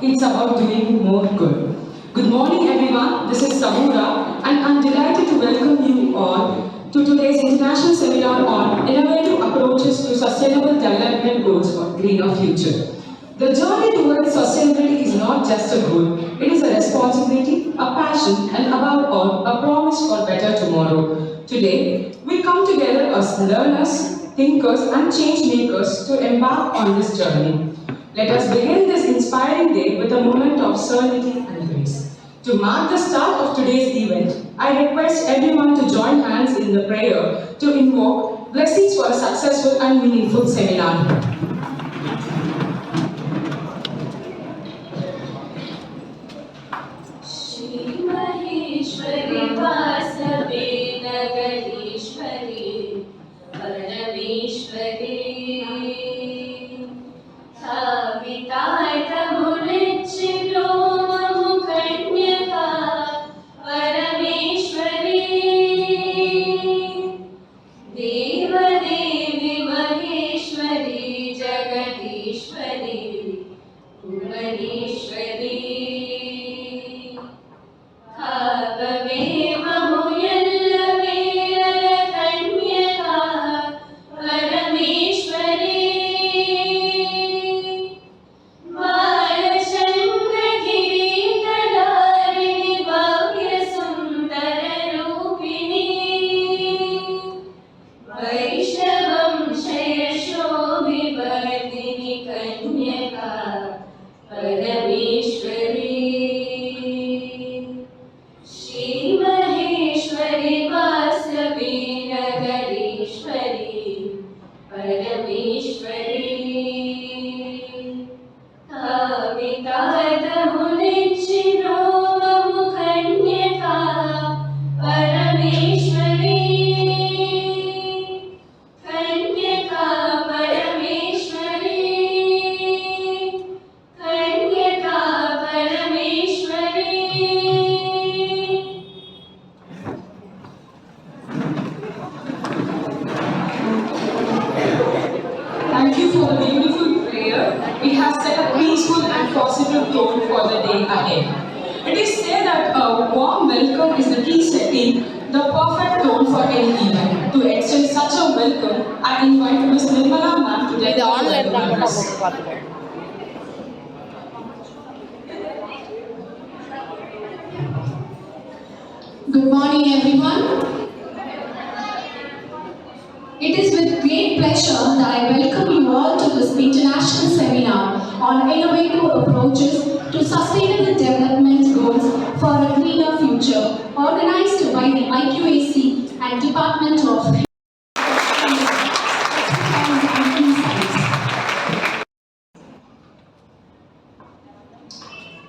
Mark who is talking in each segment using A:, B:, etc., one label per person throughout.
A: It's about doing more good. Good morning, everyone. This is Samura, and I'm delighted to welcome you all to today's international seminar on innovative approaches to sustainable development goals for greener future. The journey towards sustainability is not just a goal, it is a responsibility, a passion, and above all, a promise for better tomorrow. Today, we come together as learners, thinkers, and change makers to embark on this journey. Let us begin this inspiring day with a moment of serenity and grace. To mark the start of today's event, I request everyone to join hands in the prayer to invoke blessings for a successful and meaningful seminar.
B: Shri वासवे नगरीश्वरी Parmeshwari मुकन्यका Parmeshwari देवदेवी Maheshwari Jagadishwari Bhuvaneshwari
A: Thank you for the beautiful prayer. It has set a peaceful and positive tone for the day ahead. It is said that a warm welcome is the key setting the perfect tone for any event. To extend such a welcome, I invite Ms. Nirmala ma'am to take the welcome.
C: Good morning, everyone. It is with great pleasure that I welcome you all to this international seminar on innovative approaches to sustainable development goals for a greener future, organized by the IQAC and Department of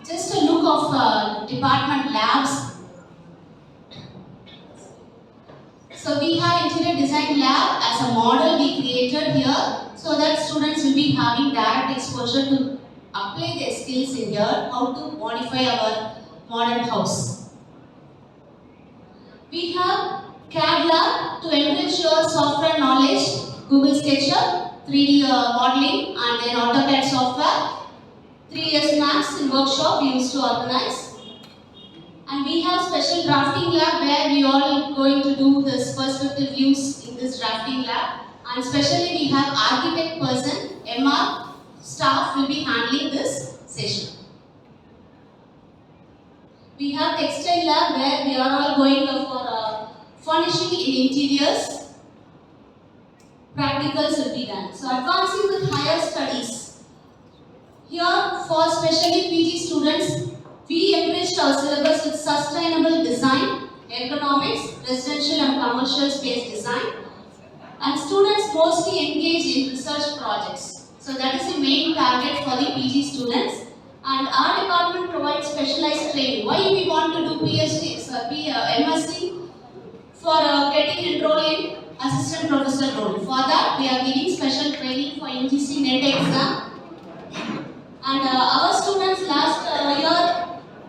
C: Just a look of department labs. So we have interior design lab as a model we created here so that students will be having direct exposure to apply their skills in here, how to modify our modern house. We have CAD lab to enrich your software knowledge, Google SketchUp, 3D modeling and then AutoCAD software. 3 years maths in workshop we used to organize. And we have special drafting lab where we all going to do this perspective views in this drafting lab. And especially we have architect person, MR staff will be handling this session. We have textile lab where we are all going for furnishing in interiors. Practicals will be done. So advancing with higher studies. Here for especially PG students, we enriched our syllabus with sustainable design, ergonomics, residential and commercial space design, and students mostly engage in research projects. So that is the main target for the PG students. And our department provides specialized training. Why we want to do PhD, MSc? For getting enrolled in assistant professor role. For that, we are giving special training for UGC NET exam. And our students last year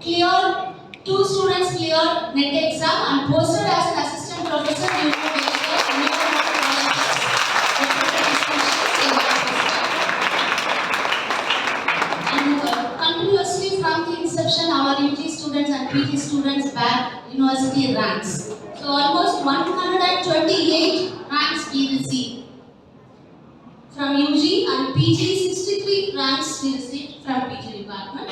C: cleared, 2 students cleared NET exam and posted as an assistant professor due to and continuous students and PG students back university ranks. So almost 128 ranks we received from UG and PG 63 ranks we received from PG department.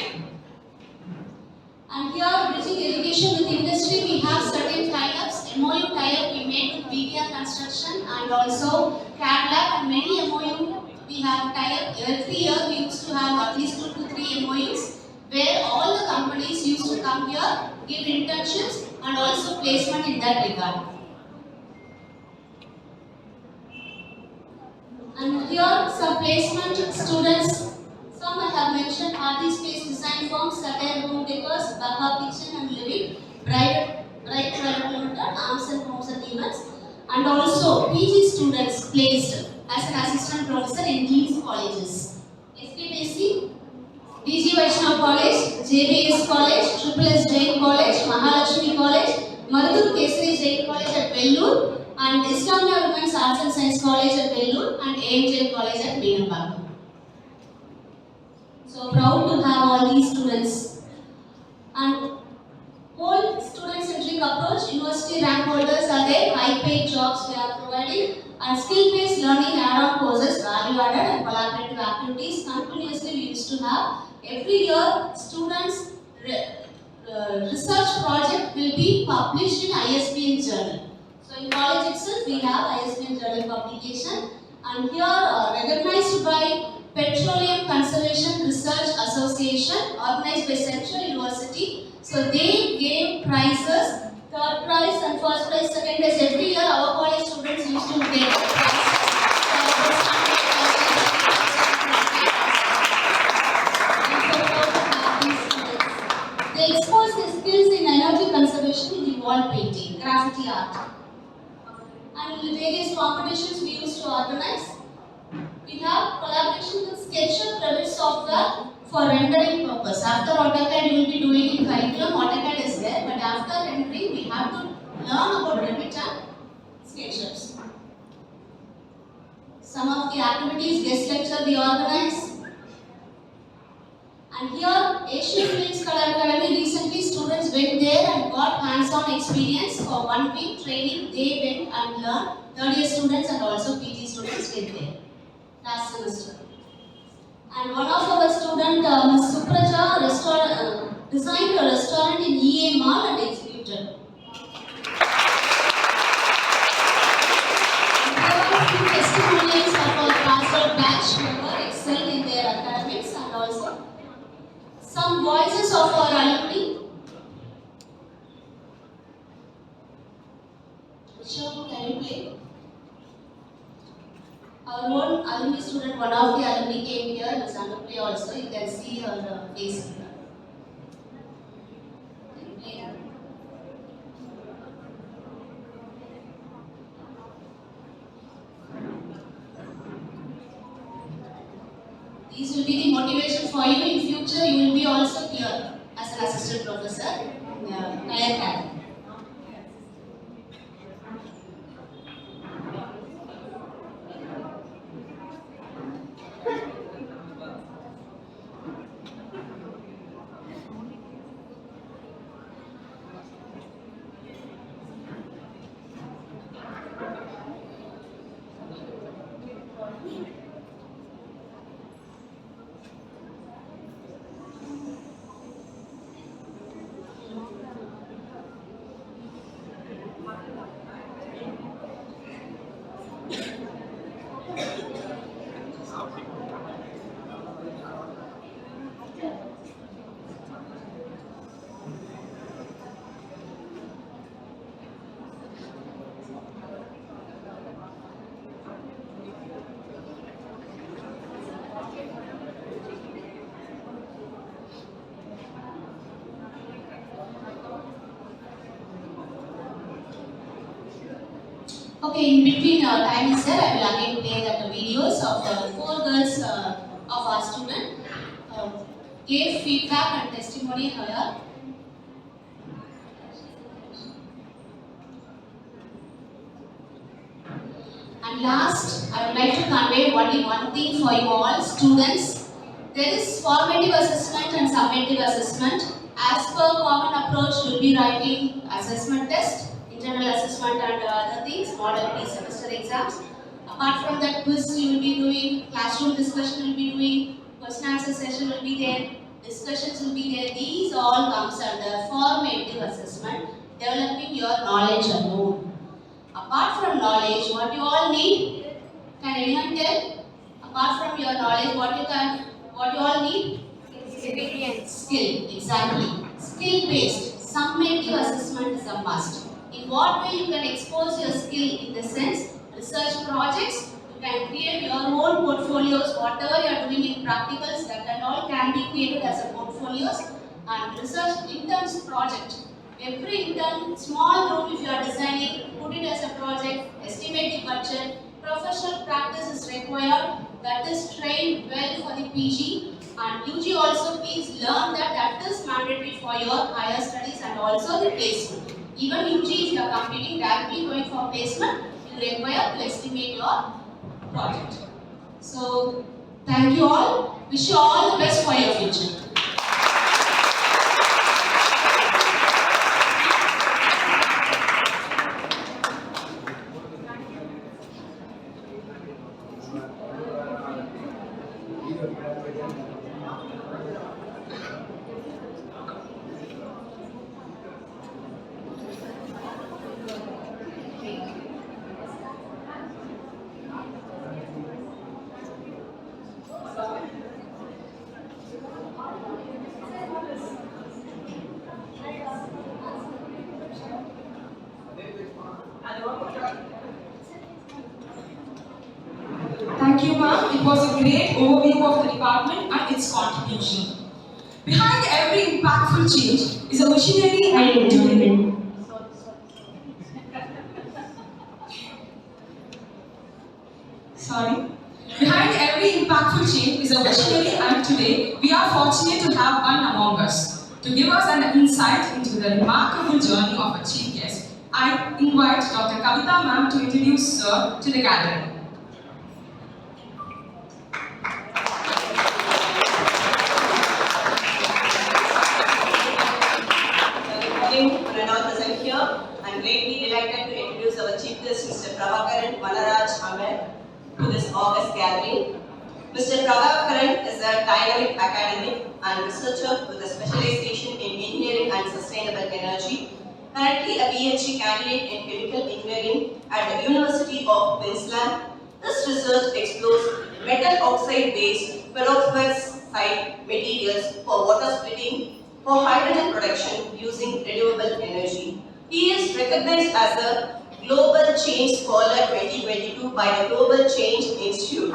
C: And here, bridging education with industry, we have certain tie-ups. MOU tie-up we made with BDR Construction and also CAD Lab, and many MOU we have tie-up. Every year we used to have at least 2 to 3 MOUs where all the companies used to come here, give internships and also placement in that regard. And here some placement students. Some I have mentioned artist space design firms, satire room decors, Baha kitchen and living, bright private limited, arms and homes and events, and also PG students placed as an assistant professor in these colleges: SKPC, DG Vaishnav College, JBS College, SSS Jain College, Mahalakshmi College, Marudur Kesari Jain College at Vellore, and Islamia Women's Arts and Science College at Vellore, and AMJ College at Meenambagam. So proud to have all these students. And whole student-centric approach, university rank holders are there, high-paid jobs we are providing, and skill-based learning add-on courses, value-added and collaborative activities. Continuously we used to have. Every year, students' research project will be published in ISBN journal. So in college itself, we have ISBN journal publication, and here recognized by Petroleum Conservation Research Association, organized by Central University. So they gave prizes, third prize and first prize, second prize. Every year our college students used to get prizes. They expose their skills in energy conservation in the wall painting, graffiti art. And various competitions we used to organize. We have collaboration with SketchUp Revit software for rendering purpose. After AutoCAD, you will be doing in curriculum. AutoCAD is there, but after rendering, we have to learn about Revit and SketchUps. Some of the activities, guest lecture we organize. And here, Asian Films Color Academy, recently students went there and got hands-on experience for 1 week training. They went and learned. Third year students and also PG students went there last semester. And one of our student, Ms. Supraja, designed a restaurant in EA Mall and executed. There are few testimonials of our class batch who were excelled in their academics, and also some voices of our alumni. Rishabh, can you play? Our own alumni student, one of the alumni came here, was under play also. You can see her face here. These will be the motivation for you in future. You will be also here as an assistant professor in higher CAD. Okay, in between time is there, I will again play that videos of the 4 girls of our student gave feedback and testimony here. And last, I would like to convey only one thing for you all students. There is formative assessment and summative assessment. As per common approach, you'll be writing assessment test, internal assessment and other things, model pre-semester exams. Apart from that, quiz you will be doing, classroom discussion will be doing, question answer session will be there, discussions will be there. These all comes under formative assessment, developing your knowledge alone. Apart from knowledge, what you all need? Can anyone tell? Apart from your knowledge, what you all need?
B: Experience.
C: Skill, exactly. Skill based, summative assessment is a must. In what way you can expose your skill in the sense, research projects, you can create your own portfolios, whatever you are doing in practicals, that all can be created as a portfolios, and research interns project. Every intern, small room if you are designing, put it as a project, estimate the budget, professional practice is required, that is trained well for the PG, and UG also please learn that that is mandatory for your higher studies and also the placement. Even UG if you are competing directly going for placement, you require to estimate your project. So thank you all. Wish you all the best for your future.
A: Thank you, ma'am. It was a great overview of the department and its contribution. Behind every impactful change is a visionary and today. Sorry. Behind every impactful change is a visionary, and today we are fortunate to have one among us to give us an insight into the remarkable journey of a chief guest. I invite Dr. Kavita ma'am to introduce Sir to the gathering.
D: And all present here. I'm greatly delighted to introduce our chief guest, Mr. Prabhakaran Manaraj Ahmed, to this August gathering. Mr. Prabhakaran is a dynamic academic and researcher with a specialization in engineering and sustainable energy. Currently a PhD candidate in chemical engineering at the University of Queensland. This research explores metal oxide-based peroxide materials for water splitting for hydrogen production using renewable energy. He is recognized as a Global Change Scholar 2022 by the Global Change Institute.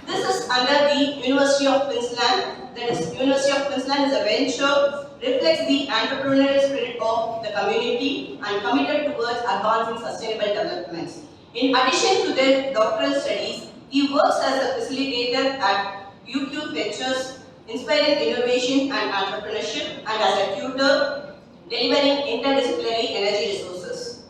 D: This is under the University of Queensland. That is, University of Queensland is a venture, reflects the entrepreneurial spirit of the community and committed towards advancing sustainable development. In addition to their doctoral studies, he works as a facilitator at UQ Ventures, inspiring innovation and entrepreneurship, and as a tutor, delivering interdisciplinary energy resources.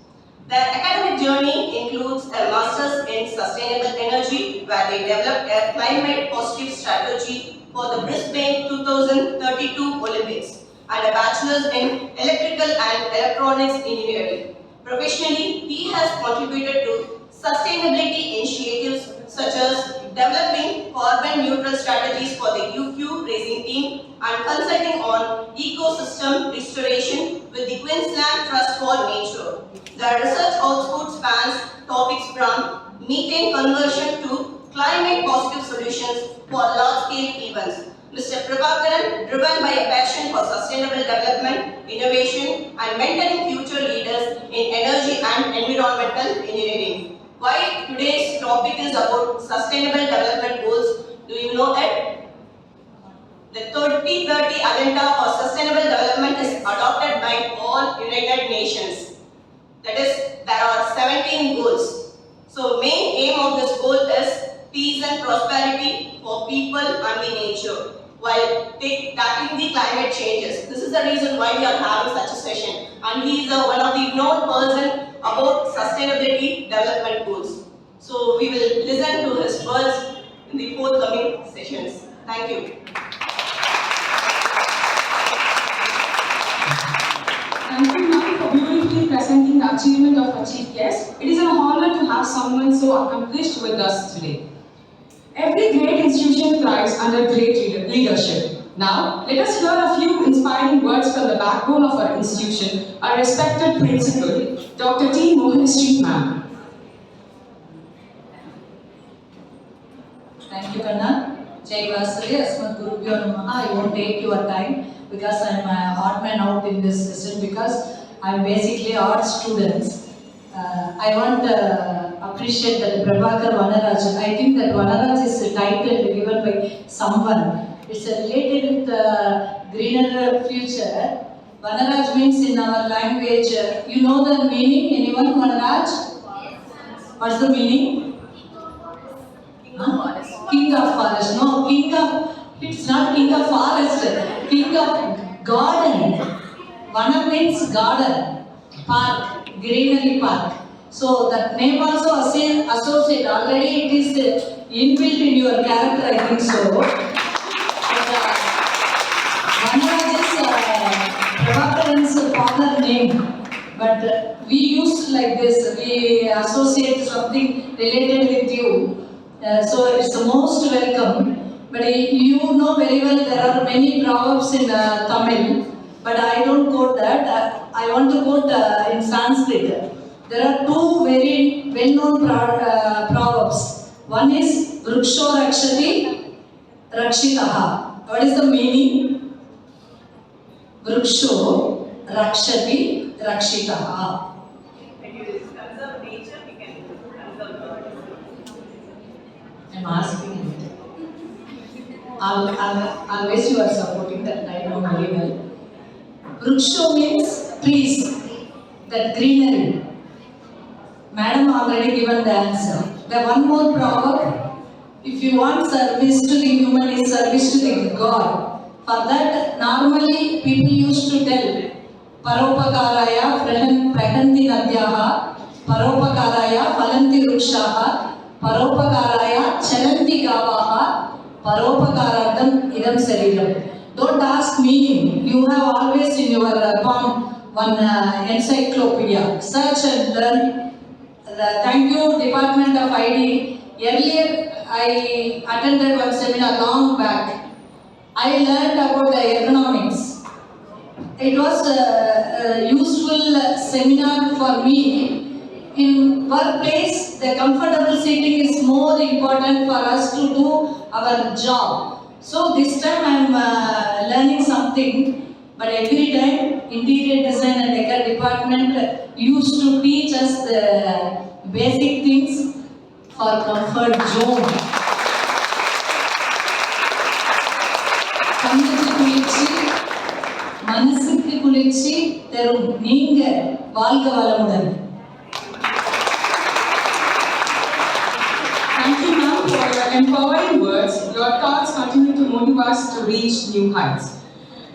D: Their academic journey includes a master's in sustainable energy, where they developed a climate positive strategy for the Brisbane 2032 Olympics, and a bachelor's in electrical and electronics engineering. Professionally, he has contributed to sustainability initiatives such as developing carbon neutral strategies for the UQ racing team and consulting on ecosystem restoration with the Queensland Trust for Nature. The research output spans topics from methane conversion to climate positive solutions for large-scale events. Mr. Prabhakaran, driven by a passion for sustainable development, innovation, and mentoring future leaders in energy and environmental engineering. Why today's topic is about sustainable development goals? Do you know it? The 2030 Agenda for Sustainable Development is adopted by all United Nations. That is, there are 17 goals. So, main aim of this goal is peace and prosperity for people and the nature, while tackling the climate changes. This is the reason why we are having such a session. And he is one of the known person about sustainability development goals. So we will listen to his words in the forthcoming sessions. Thank you.
A: achievement of our chief guest, it is an honor to have someone so accomplished with us today. Every great institution thrives under great leadership. Now, let us hear a few inspiring words from the backbone of our institution, our respected principal, Dr. T. Mohan Street Ma'am.
E: Thank you, Kanna. Jai Vasari, Asmat Gurubhyo Namaha. I won't take your time because I'm an art man out in this session because I'm basically art students. I want to appreciate that Prabhakar Vanaraj. I think that Vanaraj is a title given by someone. It's related with greener future. Vanaraj means in our language, you know the meaning? Anyone, Vanaraj? What's the meaning? Huh? King of forest. No, king of, it's not king of forest. King of garden. Vana means garden, park, greenery park. So that name also associate. Already it is inbuilt in your character, I think so. Vanaraj is Prabhakaran's father name. But we use like this. We associate something related with you. So it's most welcome. But you know very well there are many proverbs in Tamil. But I don't quote that. I want to quote in Sanskrit. There are two very well-known proverbs. One is Vriksho Rakshati Rakshitaha. What is the meaning? Vriksho Rakshati Rakshitaha.
D: When you conserve nature, we can conserve the earth.
E: I'm asking you. Always you are supporting that, I know very well. Vriksho means trees, that greenery. Madam already given the answer. The one more proverb, if you want service to the human is service to the God. For that, normally people used to tell, Paropakaraya prahanti nadyaha, Paropakaraya phalanti rukshaha, Paropakaraya chalanti gavaha, Paropakarardam idam sariram. Don't ask meaning. You have always in your palm one encyclopedia. Search and learn. Thank you, Department of ID. Earlier, I attended one seminar long back. I learned about the ergonomics. It was a useful seminar for me. In workplace, the comfortable seating is more important for us to do our job. So this time I am learning something, but every time interior design and decor department used to teach us the basic things for comfort zone. கண்ணுக்கு குளிர்ச்சி, மனசுக்கு குளிர்ச்சி தரும் நீங்க வாழ்க வளமுடன்.
A: Thank you, ma'am, for your empowering words. Your thoughts continue to motivate us to reach new heights.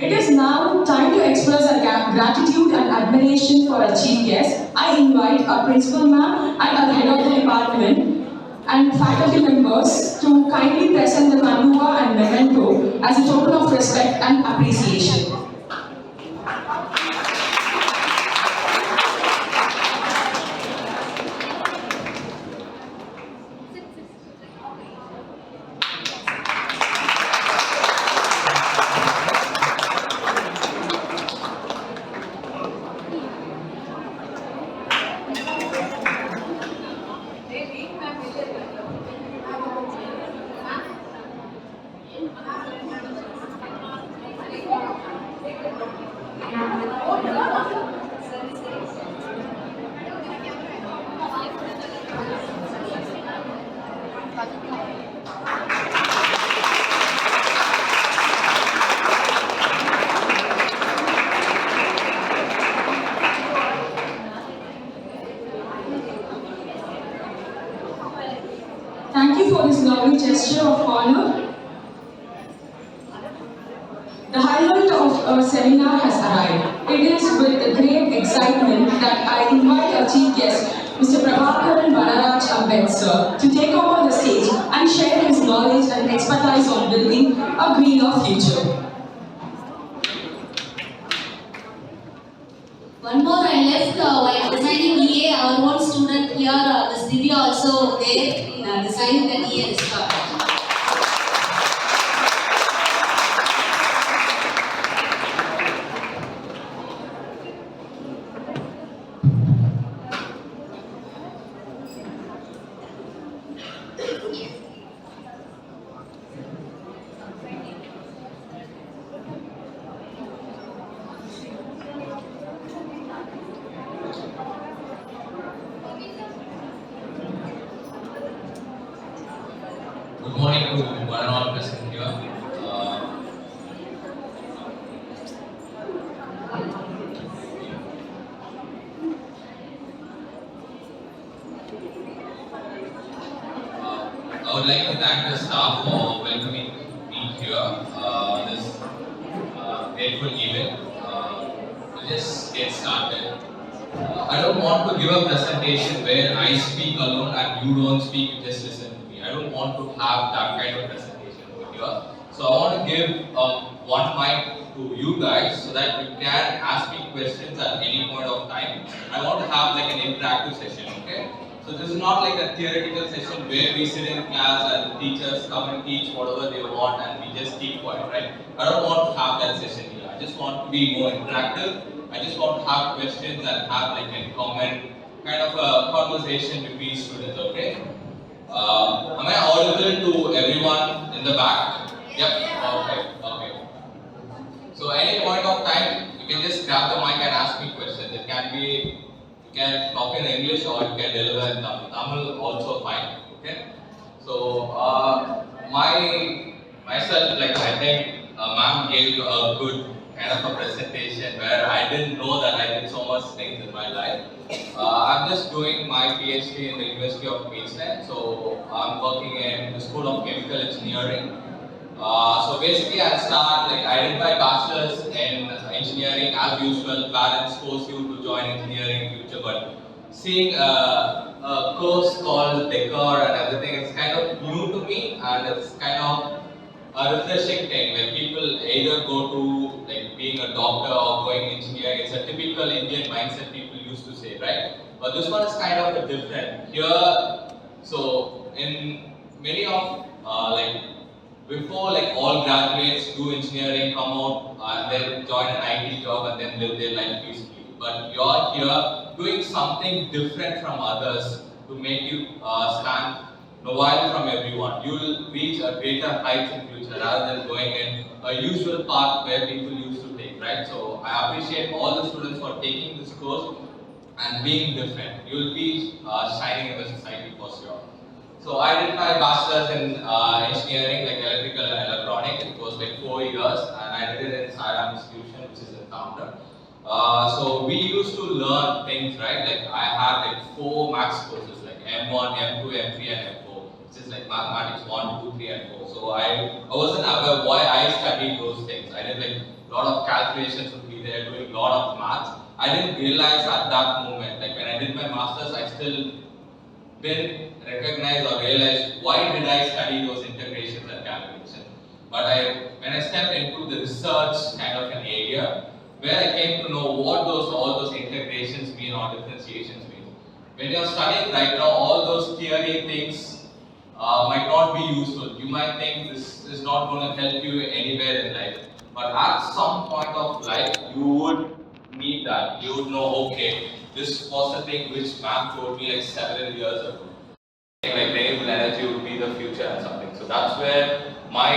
A: It is now time to express our gratitude and admiration for our chief guest. I invite our principal ma'am and our head of the department and faculty members to kindly present the Mandua and memento as a token of respect and appreciation. Thank you for this lovely gesture of honor. The highlight of our seminar has arrived. It is with great excitement that I invite our chief guest, Mr. Prabhakaran Vanaraj Ambed sir, to take over the stage and share his knowledge and expertise on building a greener future.
C: One more I left while designing today our own student here, Ms. Divya, also there in designing the EN project.
F: Good morning to one and all present here. I would like to thank the staff for welcoming me here. This grateful event. We'll just get started. I don't want to give a presentation where I speak alone and you don't speak, you just listen to me. I don't want to have that kind of presentation over here. So I want to give one mic to you guys so that you can ask me questions at any point of time. I want to have like an interactive session, okay? So this is not like a theoretical session where we sit in class and teachers come and teach whatever they want and we just keep quiet, right? I don't want to have that session here. I just want to be more interactive. I just want to have questions and have like a common kind of a conversation between students, okay? Am I audible to everyone in the back? Yep, okay. So any point of time, you can just grab the mic and ask me questions. It can be, you can talk in English or you can deliver in Tamil. Tamil also fine, okay? So myself, like I think ma'am gave a good kind of a presentation where I didn't know that I did so much things in my life. I'm just doing my PhD in the University of Queensland, so I'm working in the School of Chemical Engineering. So basically I start, like I did my bachelor's in engineering as usual. Parents force you to join engineering in future, but seeing a course called Decor and everything is kind of new to me, and it's kind of a refreshing thing where people either go to like being a doctor or going engineering. It's a typical Indian mindset people used to say, right? But this one is kind of a different. Here, so in many of like before like all graduates do engineering, come out and then join an IT job and then live their life peacefully. But you're here doing something different from others to make you stand nowhere from everyone. You will reach a greater heights in future rather than going in a usual path where people used to take, right? So I appreciate all the students for taking this course and being different. You will be shining in the society for sure. So I did my bachelor's in engineering, like electrical and electronics. It was like 4 years, and I did it in Sairam Institution, which is in Tamil. So we used to learn things, right? Like I had like 4 maths courses, like M1, M2, M3, and M4. Which is like mathematics 1, 2, 3, and 4. So I wasn't aware why I studied those things. I did like a lot of calculations would be there, doing a lot of maths. I didn't realize at that moment, like when I did my masters, I still didn't recognize or realize why did I study those integrations and calculations. But when I stepped into the research kind of an area, where I came to know what all those integrations mean or differentiations mean. When you're studying right now, all those theory things might not be useful. You might think this is not going to help you anywhere in life. But at some point of life, you would need that. You would know, okay, this was the thing which ma'am told me like several years ago. Like renewable energy would be the future and something. So that's where my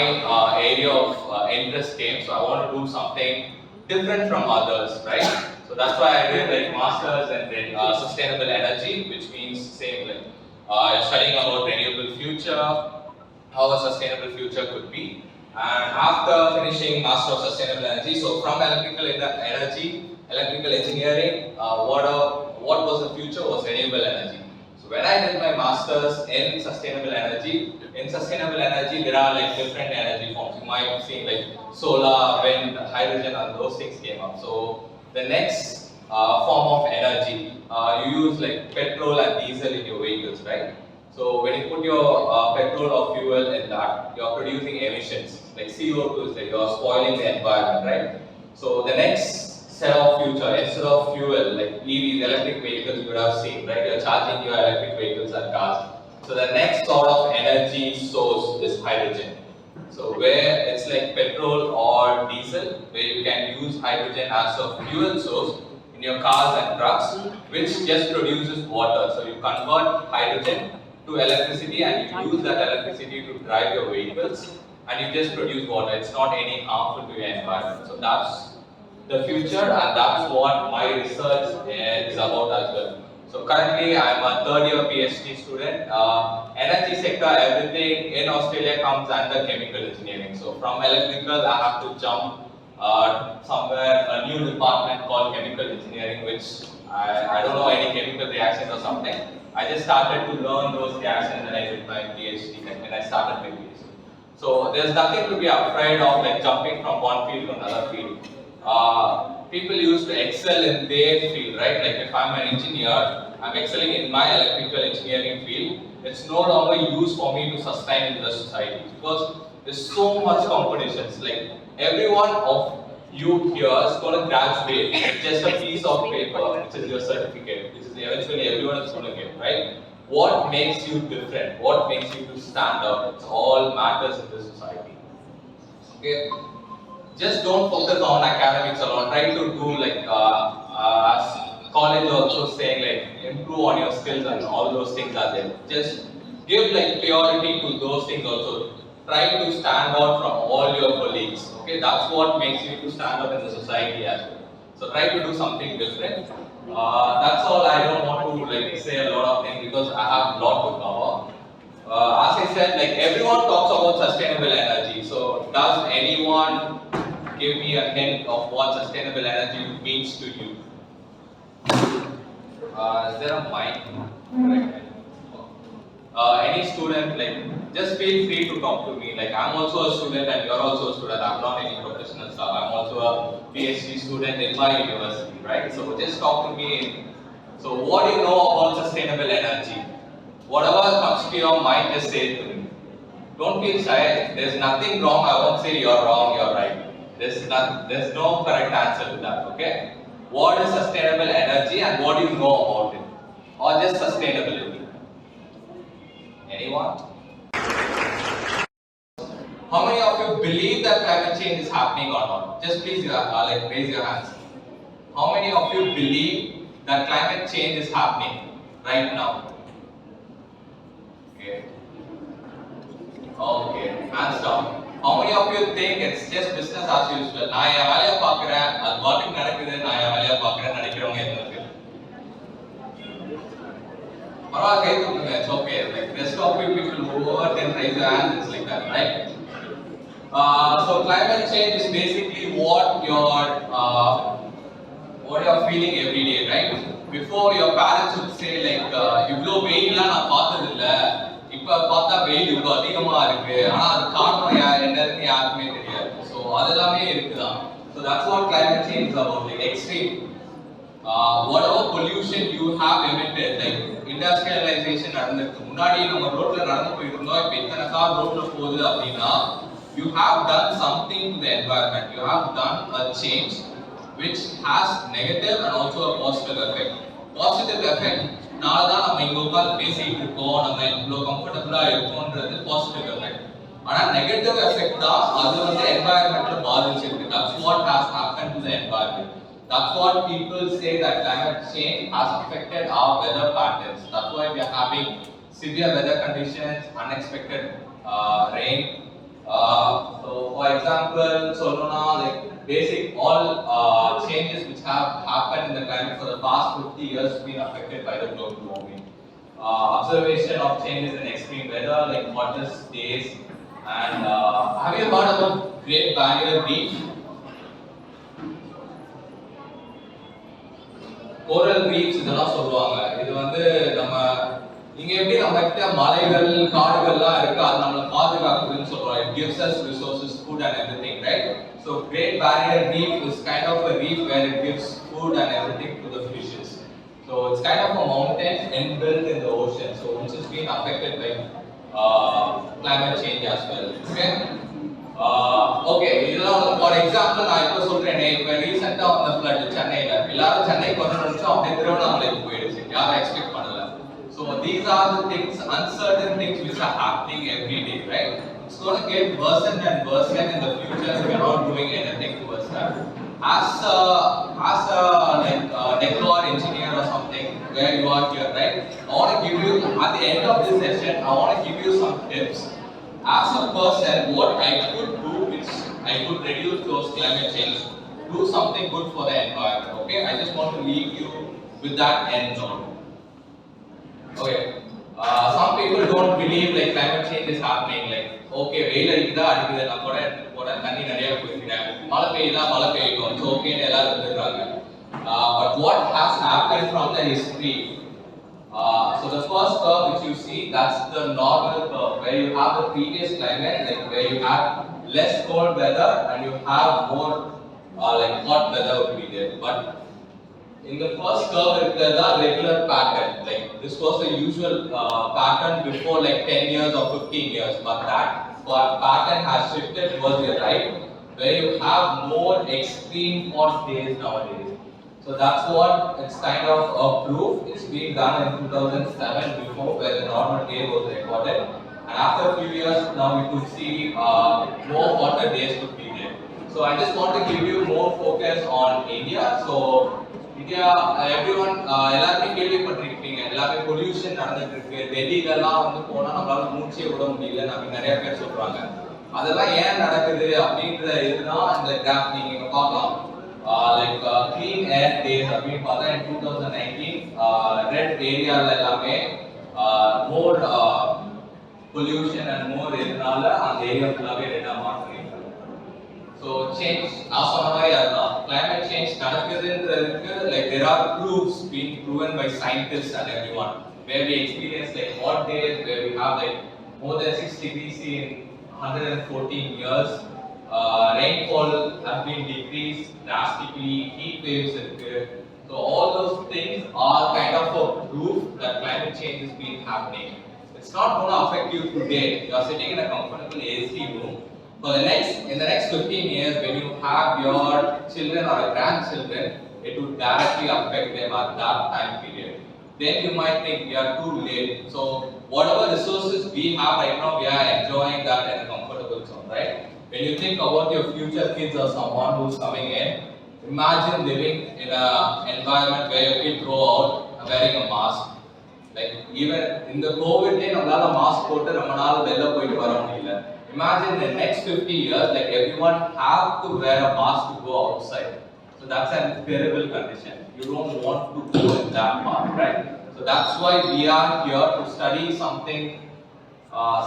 F: area of interest came. So I want to do something different from others, right? So that's why I did like masters and then sustainable energy, which means same like studying about renewable future, how a sustainable future could be. And after finishing Master of Sustainable Energy, so from electrical engineering, what was the future was renewable energy. So when I did my Masters in Sustainable Energy, there are like different energy forms. You might see like solar, wind, hydrogen, and those things came up. So the next form of energy, you use like petrol and diesel in your vehicles, right? So when you put your petrol or fuel in that, you're producing emissions. Like CO2 is like you're spoiling the environment, right? So the next set of future instead of fuel, like EVs, electric vehicles you would have seen, right? You're charging your electric vehicles and cars. So the next sort of energy source is hydrogen. So where it's like petrol or diesel, where you can use hydrogen as a fuel source in your cars and trucks, which just produces water. So you convert hydrogen to electricity and you use that electricity to drive your vehicles, and you just produce water. It's not any harmful to your environment. So that's the future, and that's what my research is about as well. So currently I'm a third year PhD student. Energy sector, everything in Australia comes under chemical engineering. So from electrical, I have to jump somewhere, a new department called chemical engineering, which I don't know any chemical reactions or something. I just started to learn those reactions and I did my PhD, like when I started my PhD. So there's nothing to be afraid of, like jumping from one field to another field. People used to excel in their field, right? Like if I'm an engineer, I'm excelling in my electrical engineering field. It's no longer used for me to sustain in the society because there's so much competition. Like everyone of you here is going to graduate with just a piece of paper, which is your certificate, which is eventually everyone is going to get, right? What makes you different? What makes you to stand out? It's all matters in the society. Okay. Just don't focus on academics alone. Try to do like as college also saying like improve on your skills and all those things are there. Just give like priority to those things also. Try to stand out from all your colleagues. Okay, that's what makes you to stand out in the society as well. So try to do something different. That's all. I don't want to like say a lot of things because I have a lot to cover. As I said, like everyone talks about sustainable energy. So does anyone give me a hint of what sustainable energy means to you? Is there a mic? Any student, like, just feel free to talk to me. Like, I'm also a student and you're also a student. I'm not any professional stuff. I'm also a PhD student in my university, right? So just talk to me. So what do you know about sustainable energy? Whatever comes to your mind, just say it to me. Don't feel shy. There's nothing wrong. I won't say you're wrong, you're right. There's no correct answer to that, okay? What is sustainable energy and what do you know about it? Or just sustainability? Anyone? How many of you believe that climate change is happening or not? Just please like raise your hands. How many of you believe that climate change is happening right now? Okay. Okay, hands down. How many of you think it's just business as usual? நான் என் வேலையை பார்க்குறேன், அது பாட்டுக்கு நடக்குது, நான் என் வேலையை பார்க்குறேன் நினைக்கிறவங்க எத்தனை பேர்? பரவாயில்ல, கை தூக்குங்க, it's okay. Like rest of you people who over 10 raise your hands, it's like that, right? So climate change is basically what you're feeling every day, right? Before your parents would say like, இவ்ளோ வெயில்லாம் நான் பார்த்தது இல்ல, இப்ப பார்த்தா வெயில் இவ்வளோ அதிகமா இருக்கு, ஆனா அது காரணம் என்னன்னு யாருக்குமே தெரியாது. ஸோ அதெல்லாமே இருக்குதான். So that's what climate change is about, like extreme. Whatever pollution you have emitted, like industrialization நடந்துருக்கு, முன்னாடி நம்ம ரோட்ல நடந்து போயிட்டு இருந்தோம், இப்போ இத்தனை கார் ரோட்ல போகுது அப்படின்னா you have done something to the environment. You have done a change which has negative and also a positive effect. Positive effect நாளதான் நம்ம இங்க உட்கார்ந்து பேசிட்டு இருக்கோம், நம்ம இவ்வளோ கம்ஃபர்டபுளா இருக்கோன்றது பாசிட்டிவ் எஃபெக்ட். ஆனா நெகட்டிவ் எஃபெக்ட் தான் அது வந்து என்வாயர்மெண்ட்ல பாதிச்சிருக்கு. That's what has happened to the environment. That's what people say that climate change has affected our weather patterns. That's why we are having severe weather conditions, unexpected rain. So for example, Solona, like basic all changes which have happened in the climate for the past 50 years been affected by the global warming. Observation of changes in extreme weather like hottest days, and have you heard about Great Barrier Reef? Coral reefs இதெல்லாம் சொல்லுவாங்க. இது வந்து நம்ம இங்க எப்படி நம்ம கிட்ட மலைகள் காடுகள்லாம் இருக்கு, அது நம்மளை பாதுகாக்குதுன்னு சொல்றோம். It gives us resources, food and everything, right? So Great Barrier Reef is kind of a reef where it gives food and everything to the fishes. So it's kind of a mountain inbuilt in the ocean, so which has been affected by climate change as well. Okay. Okay, for example example நான் இப்போ சொல்றேனே, இப்போ ரீசெண்டா வந்த flood சென்னையில எல்லாரும் சென்னைக்கு வரணும்னு நினைச்சோம், அப்படியே திருவண்ணாமலைக்கு போயிடுச்சு. யாரும் எக்ஸ்பெக்ட் பண்ணல. So these are the things, uncertain things which are happening every day, right? It's going to get worse and worse in the future if we're not doing anything towards that. As a decor engineer or something, where you are here, right? I want to give you, at the end of this session, I want to give you some tips. As a person, what I could do is I could reduce those climate change, do something good for the environment. Okay, I just want to leave you with that end note. Okay, some people don't believe like climate change is happening. Like, okay, வெயில் அடிக்குதா அடிக்குது, நான் கூட தண்ணி நிறைய குடிக்கிறேன், மழை பெய்யுதா மழை பெய்யும், it's okay ன்னு எல்லாரும் சொல்றாங்க. But what has happened from the history? So the first curve which you see, that's the normal curve where you have the previous climate, like where you have less cold weather and you have more like hot weather would be there. But in the first curve, there's a regular pattern. Like this was the usual pattern before like 10 years or 15 years, but that pattern has shifted towards the right, where you have more extreme hot days nowadays. So that's what it's kind of a proof. It's been done in 2007 before, where the normal day was recorded, and after a few years now we could see more hotter days could be there. So I just want to give you more focus on India. So India, everyone, எல்லாருமே கேள்விப்பட்டிருக்கீங்க, எல்லாமே pollution நடந்துட்டு இருக்கு, டெல்லியிலலாம் வந்து போனா நம்மளால மூச்சே விட முடியல அப்படின்னு நிறைய பேர் சொல்றாங்க. அதெல்லாம் ஏன் நடக்குது அப்படின்ற இதுதான் இந்த கிராஃப் நீங்க பார்க்கலாம். Like clean air days அப்படின்னு பார்த்தா in 2019 red ஏரியால எல்லாமே more pollution and more இதனால அந்த ஏரியா ஃபுல்லாவே ரெட்டா மாறிருக்கு. So change, நான் சொன்ன மாதிரி அதுதான், climate change நடக்குதுன்றதுக்கு like there are proofs being proven by scientists and everyone, where we experience like hot days where we have like more than 6 degrees C in 114 years. Rainfall has been decreased drastically, heat waves irukku. So all those things are kind of a proof that climate change has been happening. It's not going to affect you today. You are sitting in a comfortable AC room. In the next 15 years, when you have your children or grandchildren, it would directly affect them at that time period. Then you might think we are too late. So whatever resources we have right now, we are enjoying that in a comfortable zone, right? When you think about your future kids or someone who's coming in, imagine living in an environment where your kid grow out wearing a mask. Like even in the COVID day, நம்மளால mask போட்டு ரொம்ப நாள் வெளில போயிட்டு வர முடியல. Imagine the next 50 years, like everyone have to wear a mask to go outside. So that's a terrible condition. You don't want to go in that path, right? So that's why we are here to study something.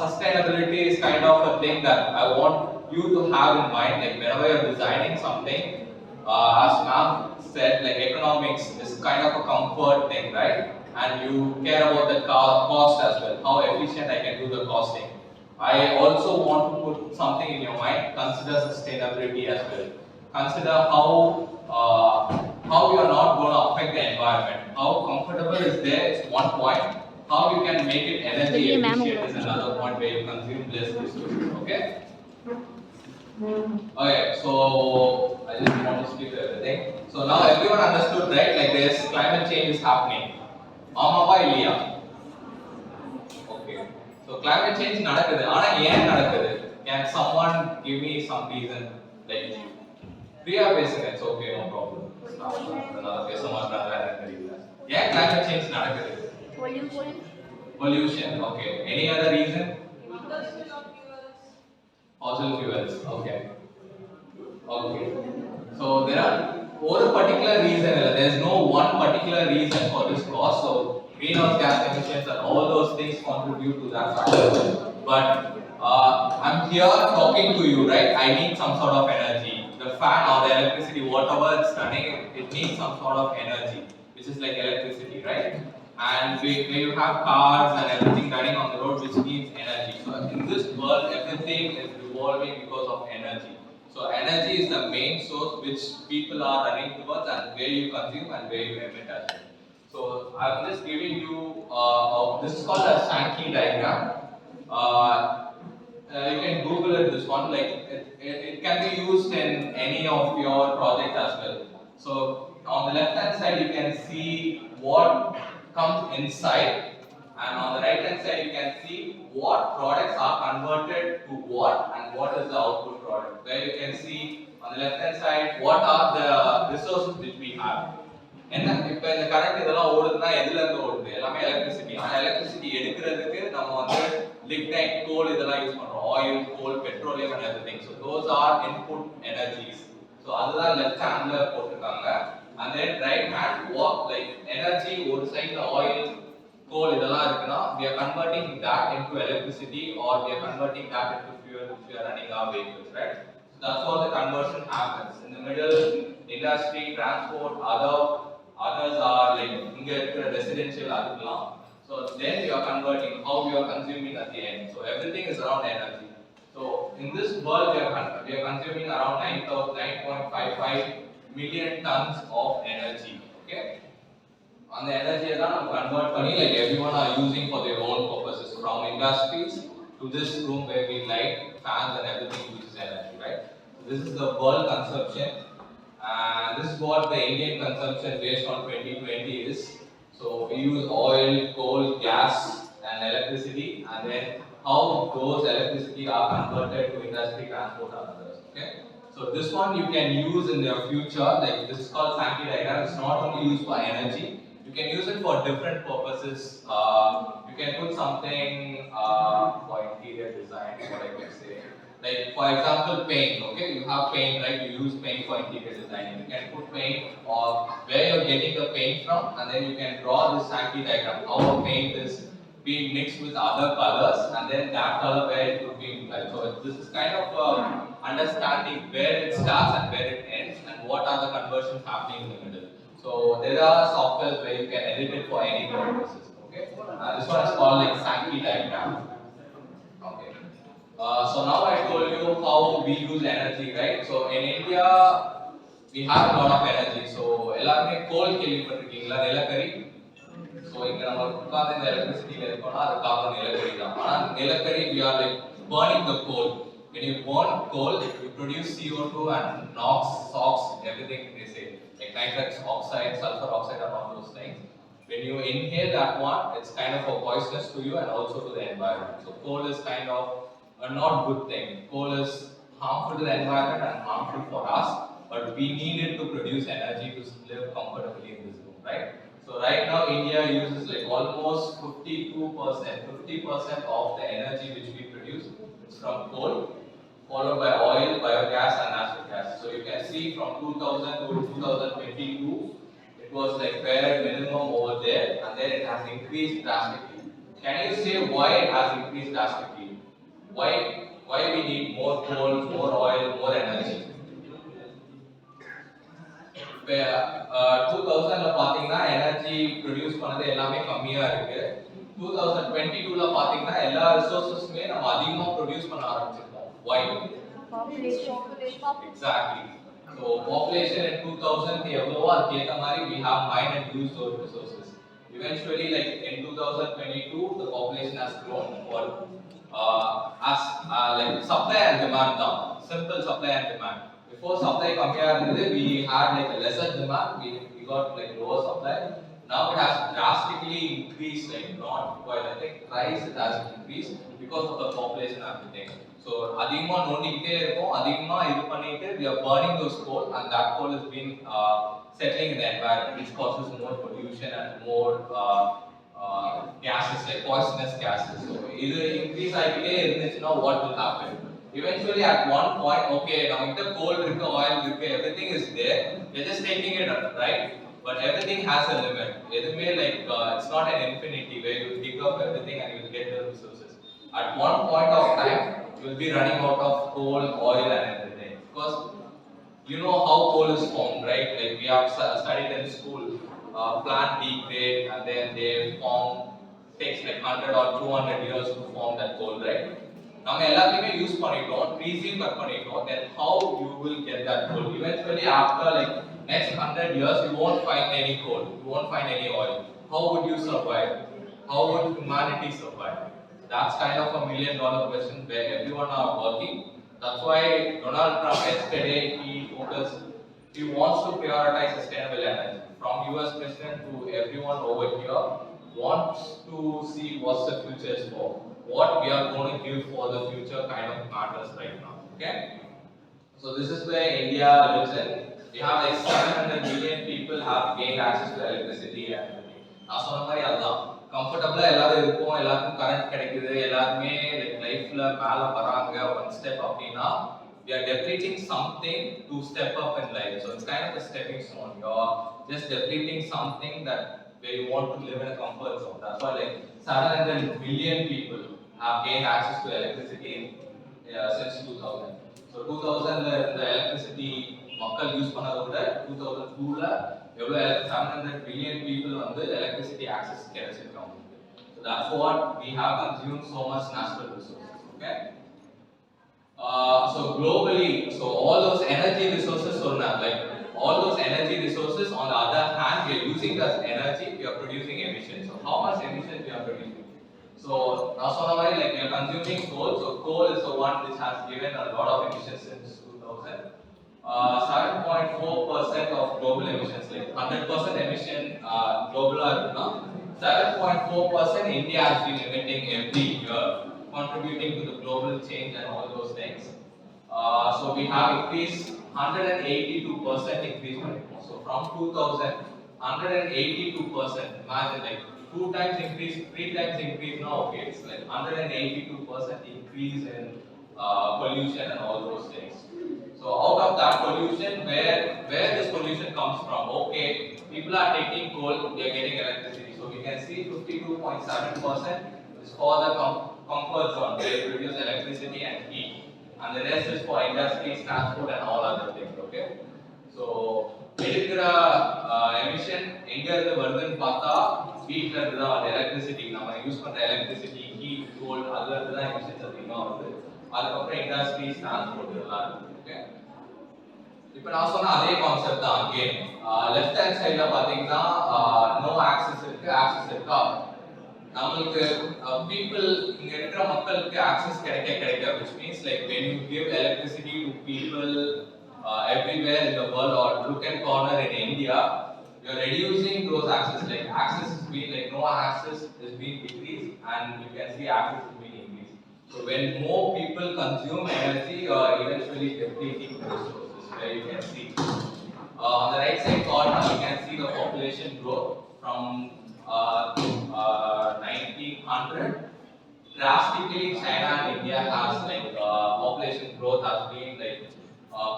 F: Sustainability is kind of a thing that I want you to have in mind. Like whenever you're designing something, as ma'am said, like economics is kind of a comfort thing, right? And you care about the cost as well, how efficient I can do the costing. I also want to put something in your mind, consider sustainability as well. Consider how you are not going to affect the environment. How comfortable is there is one point. How you can make it energy efficient is another point, where you consume less resources. Okay? Okay, so I just want to skip everything. So now everyone understood, right? Like this climate change is happening. ஆமாவா இல்லையா? Okay. So climate change நடக்குது. ஆனா ஏன் நடக்குது? Can someone give me some reason? Like Priya பேசுங்க. It's okay, no problem. நான் பேச மாட்டேன், எனக்கு தெரியல. ஏன் climate change நடக்குது? Pollution. Okay. Any other reason? Fossil fuels. Okay. Okay. So there are one particular reason. There is no one particular reason for this cause. So greenhouse gas emissions and all those things contribute to that factor. But I'm here talking to you, right? I need some sort of energy. The fan or the electricity, whatever it's running, it needs some sort of energy, which is like electricity, right? And when you have cars and everything running on the road, which needs energy. So in this world, everything is revolving because of energy. So energy is the main source which people are running towards, and where you consume and where you emit as well. So I'm just giving you, this is called a Sankey diagram. You can Google it, this one, like it it can be used in any of your projects as well. So on the left hand side you can see what comes inside, and on the right hand side you can see what products are converted to what and what is the output product. Where you can see on the left hand side what are the resources which we have. என்ன இப்போ இந்த current இதெல்லாம் ஓடுதுன்னா எதுல இருந்து ஓடுது? எல்லாமே electricity. ஆனா electricity எடுக்கிறதுக்கு நம்ம வந்து lignite, coal இதெல்லாம் யூஸ் பண்றோம். Oil, goal, petroleum and everything. So those are input energies. So அதுதான் left handல போட்டுருக்காங்க. And then right hand what like energy ஒரு சைடுல ஆயில், coal இதெல்லாம் இருக்குன்னா we are converting that into electricity or we are converting that into fuel which we are running our vehicles, right? So that's how the conversion happens. In the middle, industry, transport, others are like இங்க இருக்கிற residential அதுக்கெல்லாம். So then you are converting how you are consuming at the end. So everything is around energy. So in this world we are consuming around 9.55 million tons of energy. Okay. On the energy that we convert money like everyone are using for their own purposes, from industries to this room where we light fans and everything which is energy, right? So this is the world consumption, and this is what the Indian consumption based on 2020 is. So we use oil, coal, gas and electricity, and then how those electricity are converted to industry, transport and others. Okay. So this one you can use in your future, like this is called Sankey diagram. It's not only used for energy. You can use it for different purposes. You can put something for interior design, what I can say. Like for example, paint. Okay, you have paint, right? You use paint for interior design. You can put paint or where you're getting the paint from, and then you can draw this Sankey diagram. How a paint is being mixed with other colors, and then that color where it could be implied. So this is kind of understanding where it starts and where it ends, and what are the conversions happening in the middle. So there are softwares where you can edit it for any purposes. Okay, this one is called like Sankey diagram. Okay. So now I told you how we use energy, right? So in India we have a lot of energy. So எல்லாருமே கோல் கேள்விப்பட்டிருக்கீங்களா? நிலக்கரி. So இங்க நம்ம உட்கார்ந்து இந்த எலக்ட்ரிசிட்டில இருக்கோம்னா அது காரணம் நிலக்கரி தான். ஆனா நிலக்கரி we are like burning the coal. When you burn coal, you produce CO2 and NOx, SOx, everything they say. Like nitrous oxide, sulfur oxide and all those things. When you inhale that one, it's kind of a poisonous to you and also to the environment. So coal is kind of a not good thing. Coal is harmful to the environment and harmful for us, but we need it to produce energy to live comfortably in this room, right? So right now India uses like almost 50% of the energy which we produce is from coal, followed by oil, biogas and natural gas. So you can see from 2000 to 2022, it was like bare minimum over there, and then it has increased drastically. Can you say why it has increased drastically? Why we need more coal, more oil, more energy? 2000ல பாத்தீங்கன்னா energy produce பண்ணது எல்லாமே கம்மியா இருக்கு. 2022ல பாத்தீங்கன்னா எல்லா ரிசோர்சஸுமே நம்ம அதிகமா produce பண்ண ஆரம்பிச்சிருக்கோம். Why?
B: Population.
F: Exactly. So population in 2000 எவ்வளவோ அதுக்கு ஏத்த மாதிரி we have mined and used those resources. Eventually, like in 2022, the population has grown for as like supply and demand down. Simple supply and demand. Before supply கம்மியா இருந்தது, we had like a lesser demand. We got like lower supply. Now it has drastically increased, like not quite. I think price it has increased because of the population and everything. So அதிகமா நோண்டிக்கிட்டே இருக்கும், அதிகமா இது பண்ணிட்டு we are burning those coal, and that coal has been settling in the environment, which causes more pollution and more gases, like poisonous gases. So இது increase ஆகிட்டே இருந்துச்சுன்னா what will happen? Eventually at one point, okay, நம்மகிட்ட coal இருக்கு, oil இருக்கு, everything is there, we're just taking it up, right? But everything has a limit. எதுவுமே like it's not an infinity where you dig up everything and you will get the resources. At one point of time, you will be running out of coal, oil and everything. Because you know how coal is formed, right? Like we have studied in school, plant degrade and then they form, takes like 100 or 200 years to form that coal, right? நம்ம எல்லாத்தையுமே use பண்ணிட்டோம், ட்ரீஸையும் cut பண்ணிட்டோம், then how you will get that coal? Eventually after like next 100 years, you won't find any coal, you won't find any oil. How would you survive? How would humanity survive? That's kind of $1 million question where everyone are working, That's why Donald Trump yesterday he wants to prioritize sustainable energy. From US president to everyone over here wants to see what's the future is for. What we are going to give for the future kind of matters right now. Okay? So this is where India lives in. We have like 700 million people have gained access to electricity and நான் சொன்ன மாதிரி அதுதான் கம்ஃபர்டபுளா எல்லாரும் இருக்கும் எல்லாருக்கும் current கிடைக்குது எல்லாருமே லைஃப்ல மேல வராங்க ஒன் ஸ்டெப் அப்படின்னா we are depleting something to step up in life. So it's kind of a stepping stone. You're just depleting something that where you want to live in a comfort zone. That's why like 700 million people have gained access to electricity since 2000. So 2000 ல இந்த electricity மக்கள் use பண்ணதை விட 2002 ல எவ்வளவு 700 billion people வந்து electricity access கிடைச்சிருக்காங்க. So that's what we have consumed so much natural resources. Okay. So globally, so all those energy resources, so now, like all those energy resources, on the other hand, we are using that energy, we are producing emissions. So how much emissions we are producing? So now, so now, like we are consuming coal. So coal is the one which has given a lot of emissions since 2000. 7.4% of global emissions, like 100% emission global are now 7.4% India has been emitting every year, contributing to the global change and all those things. So we have increased 182% increase. So from 2000, 182%. Imagine like 2 times increase, 3 times increase. Now okay, it's like 182% increase in pollution and all those things. So out of that pollution, where this pollution comes from? Okay, people are taking coal, they are getting electricity. So we can see 52.7% is for the comfort zone, where they produce electricity and heat, and the rest is for industries, transport, and all other things. Okay. So எடுக்கிற emission எங்க இருந்து வருதுன்னு பார்த்தா வீட்ல இருந்து தான் அந்த electricity நம்ம யூஸ் பண்ற எலக்ட்ரிசிட்டி ஹீட் கோல் அதுல இருந்து தான் எமிஷன்ஸ் அதிகமா வருது. அதுக்கப்புறம் இண்டஸ்ட்ரீஸ் டிரான்ஸ்போர்ட் இதெல்லாம் இருக்கு. ஓகே. இப்போ நான் சொன்ன அதே கான்செப்ட் தான் அகைன் லெஃப்ட் ஹேண்ட் சைடுல பாத்தீங்கன்னா நோ ஆக்சஸ் இருக்கு ஆக்சஸ் இருக்கா நம்மளுக்கு people இங்க இருக்கிற மக்களுக்கு ஆக்சஸ் கிடைக்க which means like when you give electricity to people everywhere in the world or look and corner in India, you are reducing those access. Like access is being like no access is being decreased, and you can see access is being increased. So when more people consume energy, you are eventually depleting the resources. Where you can see on the right side corner, you can see the population growth from 1900. Drastically, China and India has like population growth has been like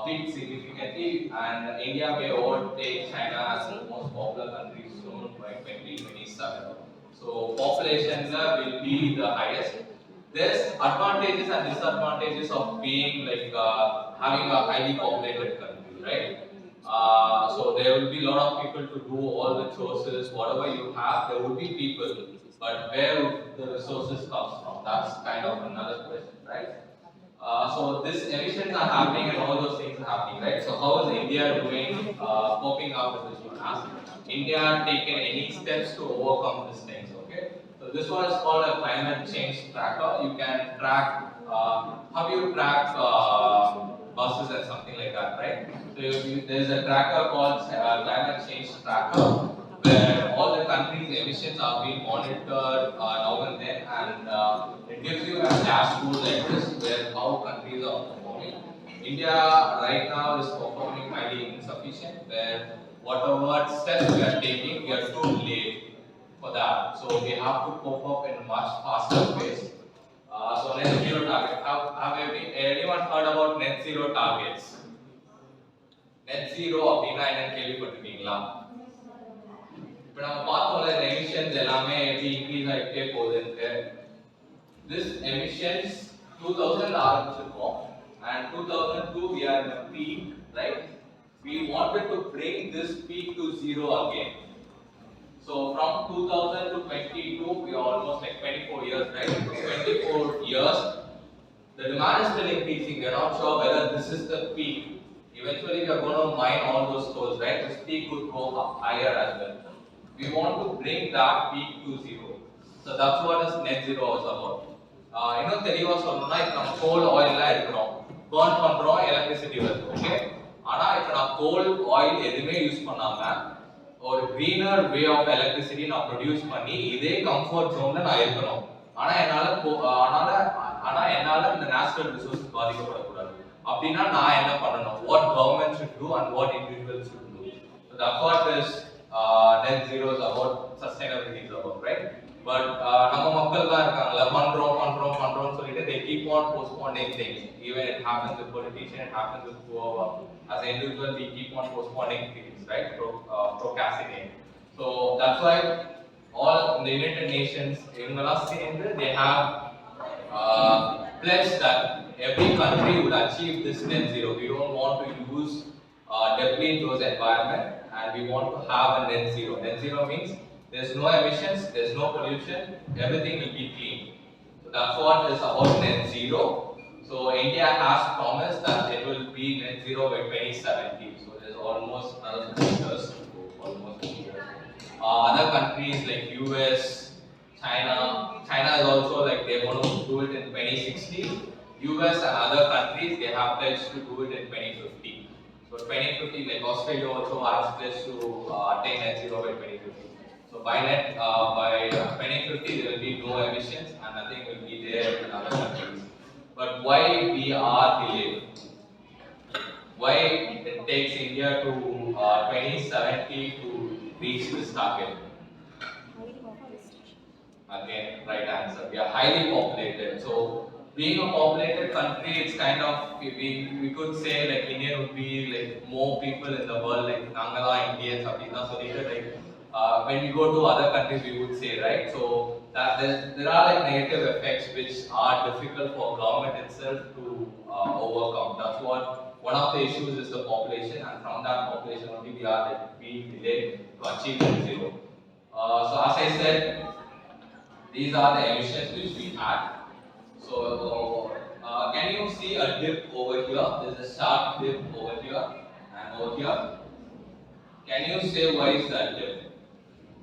F: peaked significantly, and India may overtake China as the most popular country soon by 2027. So population will be the highest. There's advantages and disadvantages of being like having a highly populated country, right? So there will be a lot of people to do all the choices. Whatever you have, there will be people, but where would the resources come from? That's kind of another question, right? So this emissions are happening and all those things are happening, right? So how is India doing coping up with this one? Has India taken any steps to overcome these things? Okay. So this one is called a climate change tracker. You can track how you track buses and something like that, right? So there is a tracker called climate change tracker, where all the countries' emissions are being monitored now and then, and it gives you a dashboard like this, where how countries are performing. India right now is performing highly insufficient, where whatever steps we are taking, we are too late for that. So we have to cope up in a much faster pace. So net zero target. Have anyone heard about net zero targets? Net zero அப்படினா என்னன்னு கேள்விப்பட்டிருக்கீங்களா? இப்போ நம்ம பார்த்தோம்ல இந்த emissions எல்லாமே எப்படி increase ஆகிட்டே போகுதுன்னு. This emissions 2000 ஆரம்பிச்சிருக்கோம் and 2002 we are in a peak, right? We wanted to bring this peak to zero again. So from 2000 to 22 we are almost like 24 years, right? 24 years the demand is still increasing. We are not sure whether this is the peak. Eventually we are going to mine all those coals, right? This peak would go up higher as well. We want to bring that peak to zero. So that's what is net zero is about. இன்னும் தெளிவா சொல்லணும்னா இப்போ நம்ம கோல் ஆயில்லாம் எடுக்கிறோம். burn பண்றோம் electricity வருது okay ஆனா இப்போ நான் coal oil எதுவுமே யூஸ் பண்ணாம ஒரு greener way of electricity நான் ப்ரொடியூஸ் பண்ணி இதே கம்ஃபர்ட் ஜோன்ல நான் இருக்கணும் ஆனா என்னால இந்த நேச்சுரல் ரிசோர்ஸ் பாதிக்கப்படக்கூடாது அப்படின்னா நான் என்ன பண்ணணும் what government should do and what individuals should do so the effort is net zero is about sustainability is about right but நம்ம மக்கள் தான் இருக்காங்கல பண்றோம் சொல்லிட்டு they keep on postponing things even it happens with politicians it happens with whoever as an individual we keep on postponing things right procrastinating so that's why all in the United Nations இவங்கலாம் சேர்ந்து they have pledged that every country would achieve this net zero we don't want to use deplete those environment and we want to have a net zero means there's no emissions there's no pollution everything will be clean so that's what is about net zero so India has promised that it will be net zero by 2070 so there's almost another 50 years to go almost 50 years other countries like US China is also like they want to do it in 2060 US and other countries they have pledged to do it in 2050 so 2050 like Australia also has pledged to attain net zero by 2050 so by 2050 there will be no emissions and nothing will be there in other countries but why we are delayed why it takes India to 2070 to reach this target again right answer we are highly populated so being a populated country it's kind of we could say like India would be like more people in the world like nangala Indians appadina solittu like when we go to other countries we would say right so that there are like negative effects which are difficult for government itself to overcome that's what one of the issues is the population and from that population only we are like being delayed to achieve net zero so as I said these are the emissions which we had so can you see a dip over here there's a sharp dip over here and over here can you say why is that dip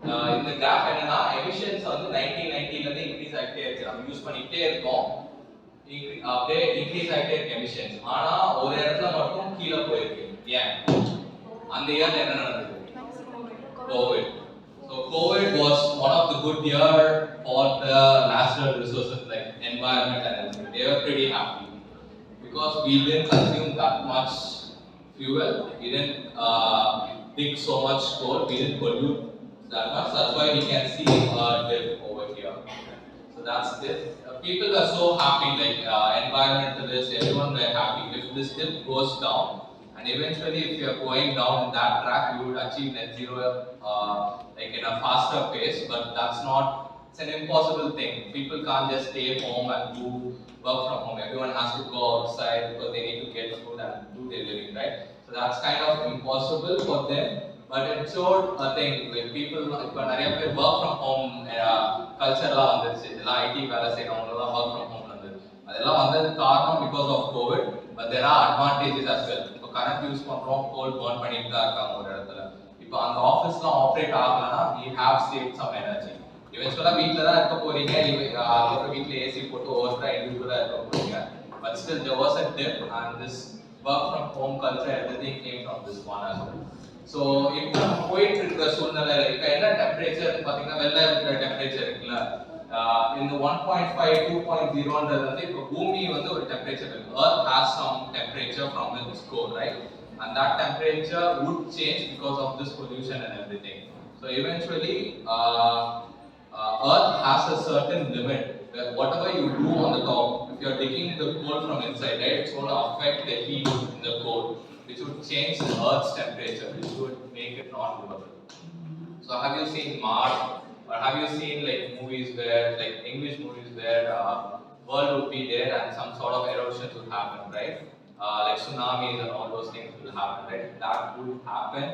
F: in the graph என்னன்னா emissions வந்து 1990 ல இருந்து increase ஆயிட்டே இருக்கு நம்ம use பண்ணிட்டே இருக்கோம் அப்படியே increase ஆயிட்டே இருக்கு emissions ஆனா ஒரு இடத்துல மட்டும் கீழ போயிருக்கு ஏன் அந்த இயர்ல என்ன நடந்தது covid so covid was one of the good year for the natural resources like environment and everything they were pretty happy because we didn't consume that much fuel we didn't dig so much coal we didn't pollute that much that's why we can see a dip over here so that's this people are so happy like environmentalists everyone were happy if this dip goes down and eventually if you are going down in that track you would achieve net zero like in a faster pace but that's not it's an impossible thing people can't just stay home and do work from home everyone has to go outside because they need to get food and do their living right so that's kind of impossible for them but it showed a thing like people இப்போ நிறைய பேர் work from home culture எல்லாம் வந்துருச்சு இதெல்லாம் IT வேலை செய்றவங்கலாம் work from home வந்தது அதெல்லாம் வந்தது காரணம் because of covid but there are advantages as well இப்போ கரண்ட் யூஸ் பண்றோம் coal burn பண்ணிட்டு தான் இருக்காங்க ஒரு இடத்துல இப்போ அந்த ஆபீஸ்லாம் operate ஆகலனா we have saved some energy eventually வீட்ல தான் இருக்க போறீங்க அதுக்கு வீட்ல ஏசி போட்டு ஓவரா இண்டிவிஜுவலா இருக்க போறீங்க but still there was a dip and this work from home culture everything came from this one as well so இப்போ நம்ம போயிட்டு இருக்கிற சூழ்நிலையில இப்போ என்ன டெம்பரேச்சர் பாத்தீங்கன்னா வெள்ள இருக்கிற டெம்பரேச்சர் இருக்குல்ல இந்த 1.5 2.0ன்றது வந்து இப்போ பூமி வந்து ஒரு டெம்பரேச்சர் இருக்கு earth has some temperature from its core right and that temperature would change because of this pollution and everything so eventually earth has a certain limit where whatever you do on the top if you are digging the coal from inside right it's going to affect the heat in the core which would change the earth's temperature which would make it not livable so have you seen Mars or have you seen like movies where like English movies where world would be there and some sort of erosion would happen right like tsunamis and all those things will happen right that would happen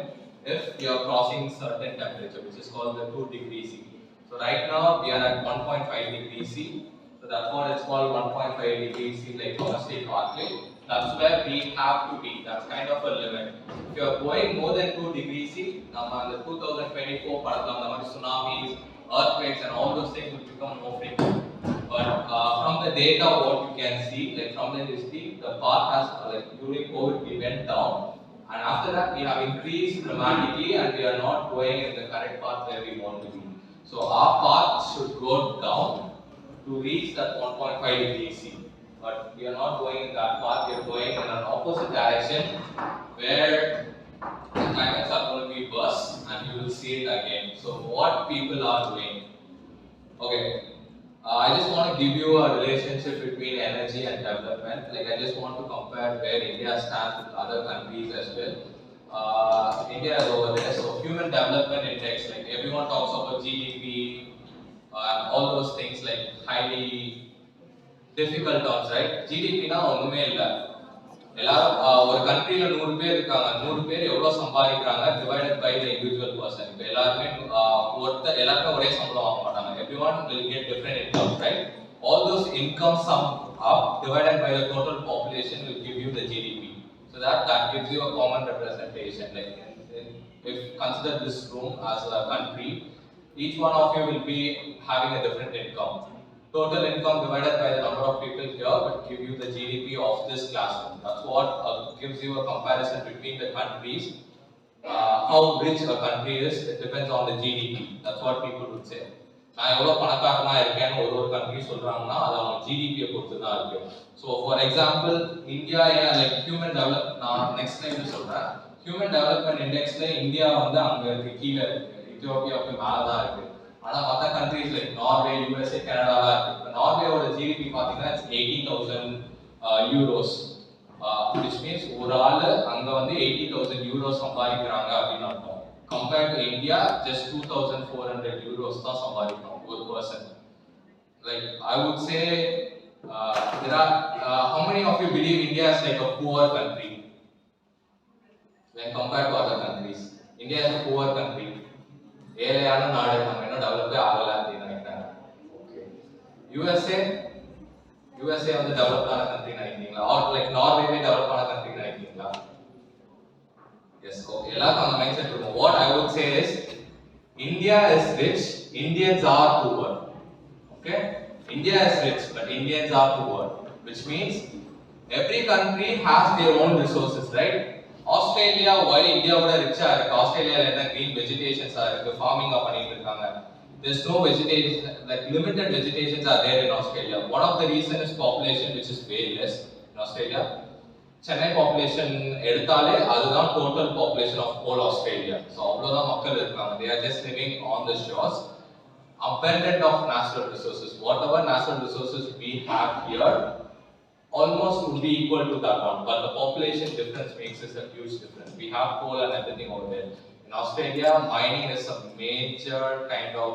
F: if you are crossing certain temperature which is called the 2 degrees C so right now we are at 1.5 degrees C so that's what it's called 1.5 degrees C like domestic pathway that's where we have to be that's kind of a limit if you are going more than 2 degrees C nama the 2024 படத்துல அந்த மாதிரி tsunamis earthquakes and all those things will become more frequent But from the data, what you can see, like from the history, the path has like during COVID we went down, and after that we have increased dramatically, and we are not going in the correct path where we want to be. So our path should go down to reach that 1.5 degrees C. But we are not going in that path. We are going in an opposite direction, where the climates are going to be worse, and you will see it again. So what people are doing? Okay. I just want to give you a relationship between energy and development. Like I just want to compare where India stands with other countries as well. India is over there. So human development index, like everyone talks about GDP, all those things like highly difficult terms, right? GDP na ஒண்ணுமே இல்ல. எல்லாரும் ஒரு கண்ட்ரியில 100 பேர் இருக்காங்க, 100 பேர் எவ்வளவு சம்பாதிக்கிறாங்க divided by the individual person. இப்போ எல்லாருமே எல்லாருமே ஒரே சம்பளம் வாங்க மாட்டாங்க. Everyone will get different incomes, right? All those incomes sum up divided by the total population will give you the GDP. So that gives you a common representation. Like if consider this room as a country, each one of you will be having a different income. Total income divided by the number of people here will give you the GDP of this classroom. That's what gives you a comparison between the countries. How rich a country is, it depends on the GDP. That's what people would say. நான் எவ்வளவு பணக்காரனா இருக்கேன்னு ஒரு country சொல்றாங்கன்னா அது அவங்க ஜிடிபியை பொறுத்து தான் இருக்கு. So for example India like human develop நான் நெக்ஸ்ட் டைம் சொல்றேன். ஹியூமன் டெவலப்மெண்ட் இண்டெக்ஸ்ல இந்தியா வந்து அங்க இருக்கு, கீழே இருக்கு, இந்தியோப்பியாவுக்கு மேலே தான் இருக்கு. ஆனா மற்ற கண்ட்ரிஸ் லைக் நார்வே, யூஎஸ்ஏ, கனடாலாம் இருக்கு. இப்போ நார்வேயோட ஜிடிபி பார்த்தீங்கன்னா 80,000 யூரோஸ், which means ஒரு ஆளு அங்க வந்து 80,000 யூரோஸ் சம்பாதிக்கிறாங்க அப்படின்னு அர்த்தம். Compared to India, just 2,400 euros தான் சம்பாதிக்கிறோம் ஒரு person. Like I would say, there are how many of you believe India is like a poor country when compared to other countries? India is a poor country. ஏழையான நாடு, நம்ம இன்னும் டெவலப்பே ஆகல அப்படின்னு நினைக்கிறாங்க. Okay, USA வந்து டெவலப்பான கண்ட்ரி நினைக்கிறீங்களா? R like நார்வேவே டெவலப்பான country நினைக்கிறீங்களா? Yes, okay. எல்லாருக்கும் அந்த மைண்ட் செட் இருக்கும். What I would say is, India is rich, Indians are poor. Okay? India is rich, but Indians are poor. Which means, every country has their own resources, right? Australia, why India would rich are Australia and the green vegetations are farming up and there's no vegetation, like limited vegetations are there in Australia. One of the reason is population, which is way less in Australia. Chennai population எடுத்தாலே அதுதான் total population of whole Australia. So அவ்வளவுதான் மக்கள் இருக்காங்க. They are just living on the shores. Abundant of natural resources. Whatever natural resources we have here, almost would be equal to that one. But the population difference makes us a huge difference. We have coal and everything over there. In Australia, mining is a major kind of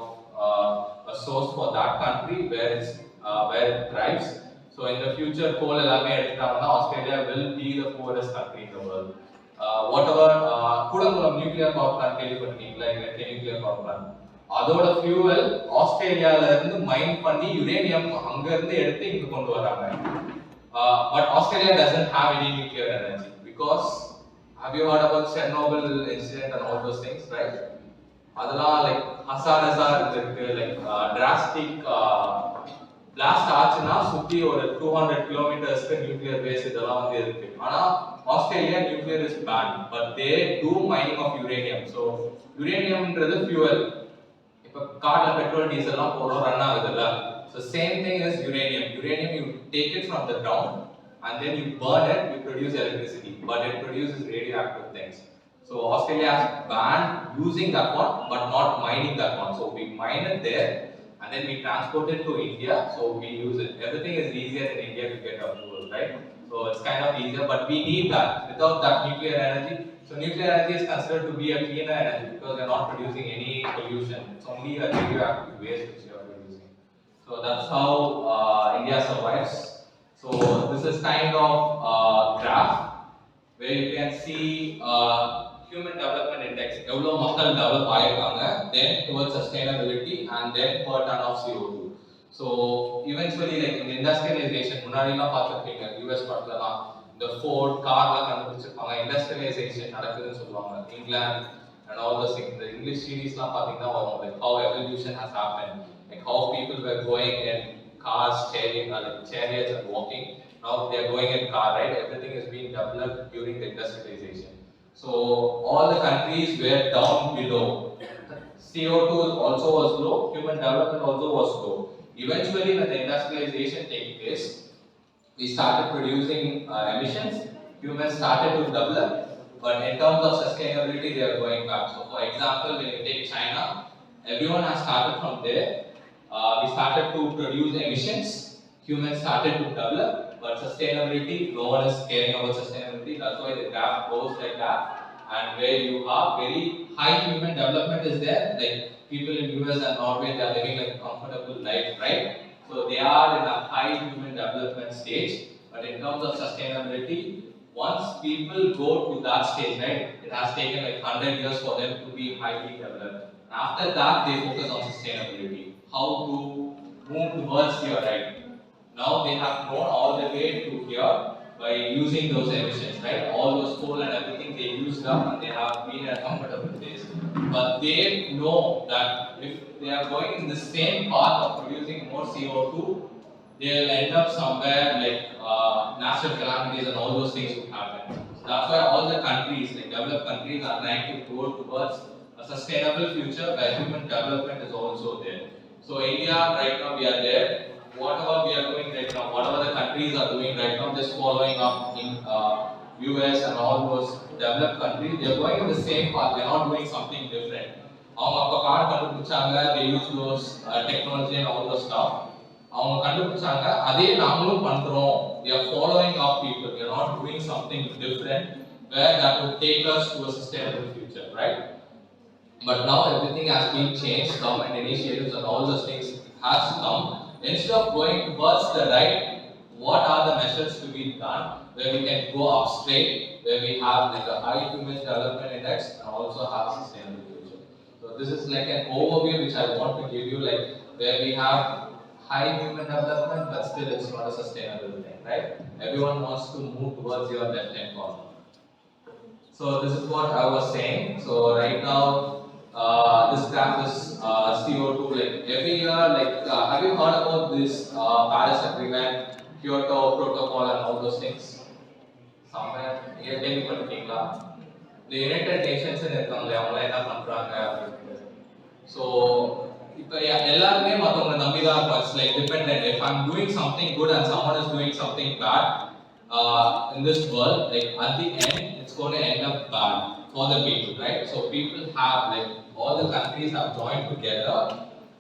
F: a source for that country where it thrives. So in the future, coal எல்லாமே எடுத்துட்டாங்கன்னா Australia will be the poorest country in the world. Whatever Kudankulam nuclear power plant கேள்விப்பட்டிருக்கீங்களா? இங்க nuclear power plant, அதோட fuel ஆஸ்திரேலியால இருந்து மைன் பண்ணி uranium அங்க இருந்து எடுத்து இங்க கொண்டு வராங்க. But Australia doesn't have any nuclear energy because have you heard about Chernobyl incident and all those things, right? அதெல்லாம் like hazardous இருக்கு, like drastic பிளாஸ்ட் ஆச்சுன்னா சுத்தி ஒரு 200 கிலோமீட்டர்ஸ்க்கு நியூக்ளியர் பேஸ் இதெல்லாம் வந்து இருக்கு. ஆனா Australia nuclear is ban, but they do mining of uranium. So யுரேனியம்ன்றது ஃபியூவல். இப்போ கார்ல பெட்ரோல் டீசல் எல்லாம் போடுறோம், ரன் ஆகுதுல்ல. So same thing is uranium. Uranium you take it from the ground and then you burn it, you produce electricity, but it produces radioactive things. So Australia has banned using that one, but not mining that one. So we mine it there, and then we transport it to India, so we use it. Everything is easier in India to get approval, right? So it's kind of easier, but we need that. Without that nuclear energy, so nuclear energy is considered to be a cleaner energy because they're not producing any pollution. It's only a radioactive waste which they are producing. So that's how India survives. So this is kind of graph where you can see human development index, எவ்வளவு மக்கள் develop ஆயிருக்காங்க, then towards sustainability and then per ton of CO2. So eventually like in industrialization, முன்னாடிலாம் பார்த்திருப்பீங்க US படத்துலலாம் இந்த fort கார்லாம் கண்டுபிடிச்சிருப்பாங்க, industrialisation நடக்குதுன்னு சொல்லுவாங்க. England and all those things, the English series லாம் பார்த்தீங்கன்னா வரும், like how evolution has happened, like how people were going and cars, chariots and walking. Now they are going in car, right? Everything is being developed during the industrialization. So all the countries were down below. CO2 also was low, human development also was low. Eventually, when the industrialization takes place, we started producing emissions, humans started to develop, but in terms of sustainability, they are going back. So, for example, when you take China, everyone has started from there. We started to produce emissions, humans started to develop, but sustainability, no one is caring about sustainability. That's why the graph goes like that. And where you have very high human development is there, like people in US and Norway, they are living like a comfortable life, right? So they are in a high human development stage, but in terms of sustainability, once people go to that stage, right, it has taken like 100 years for them to be highly developed. After that, they focus on sustainability, how to move towards here, right? Now they have grown all the way to here by using those emissions, right? All those coal and everything they used up and they have been in a comfortable place. But they know that if they are going in the same path of producing more CO2, they will end up somewhere like natural calamities and all those things will happen. So that's why all the countries, like developed countries, are trying to go towards a sustainable future where human development is also there. So India, right now we are there. Whatever we are doing right now, whatever the countries are doing right now, just following up in US and all those developed countries, they are going in the same path. They are not doing something different. அவங்க அப்போ car கண்டுபிடிச்சாங்க, they use those technology and all those stuff. அவங்க கண்டுபிடிச்சாங்க, அதே நாமளும் பண்றோம். We are following up people. We are not doing something different where that would take us to a sustainable future, right? But now everything has been changed. Government initiatives and all those things has come. Instead of going towards the right, what are the measures to be done where we can go up straight, where we have like a high human development index and also have a sustainable future. So this is like an overview which I want to give you, like where we have high human development, but still it's not a sustainable thing, right? Everyone wants to move towards your left-hand corner. So this is what I was saying. So right now, this graph is CO2. Like every year, like have you heard about this Paris Agreement, Kyoto Protocol, and all those things? Somewhere, கேள்விப்பட்டிருக்கீங்களா? The United Nations இருக்காங்களே, அவங்க என்ன பண்றாங்க? So இப்போ எல்லாருமே மத்தவங்க நம்பி தான் இருக்கும். It's like dependent. If I'm doing something good and someone is doing something bad in this world, like at the end, it's going to end up bad for the people, right? So people have like all the countries have joined together,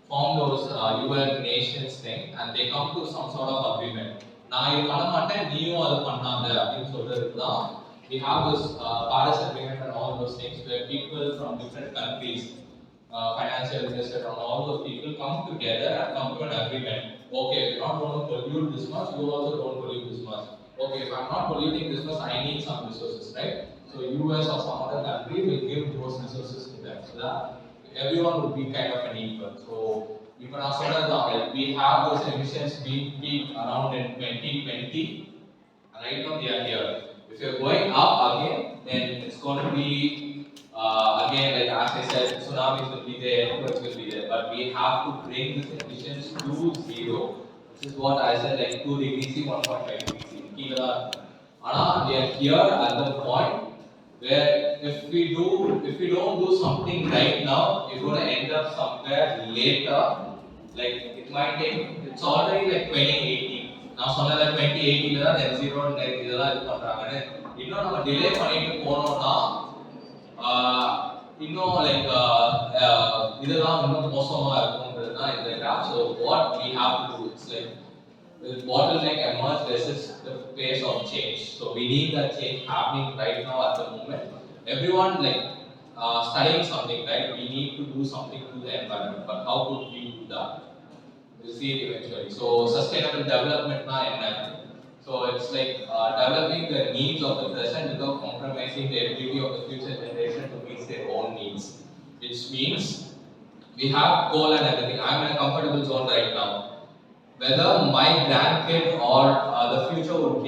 F: form those UN nations thing, and they come to some sort of agreement. நான் இது பண்ண மாட்டேன், நீயும் அது பண்ணாத அப்படின்னு சொல்றது தான். We have this Paris Agreement and all those things where people from different countries, financial investors and all those people come together and come to an agreement. Okay, we're not going to pollute this much, you also don't pollute this much. Okay, if I'm not polluting this much, I need some resources, right? So US or some other country will give those resources to them, so that everyone would be kind of an equal. So even after that, we have those emissions being peaked around in 2020. Right now they are here. If you're going up again, then it's going to be again, like as I said, tsunamis will be there, earthquakes will be there. But we have to bring these emissions to zero. This is what I said, like 2 degrees C, 1.5 degrees C. We are here at the point where if we don't do something right now, we're going to end up somewhere later. Like it might take, it's already like 2080. Now சொன்னல 2080 ல தான் net zero இதெல்லாம் இது பண்றாங்க. இன்னும் நம்ம delay பண்ணிட்டு போனோம்னா இன்னும் லைக் இதெல்லாம் இன்னும் மோசமா இருக்கும்ன்றது தான் இந்த graph. So what we have to do, it's like the bottleneck emerge versus the pace of change. So we need that change happening right now at the moment. Everyone like studying something, right? We need to do something to the environment. But how could we do that? We'll see it eventually. So sustainable development na enna. So it's like developing the needs of the present without compromising the ability of the future generation to meet their own needs. Which means we have coal and everything. I'm in a comfortable zone right now. Whether my grandkid or the future will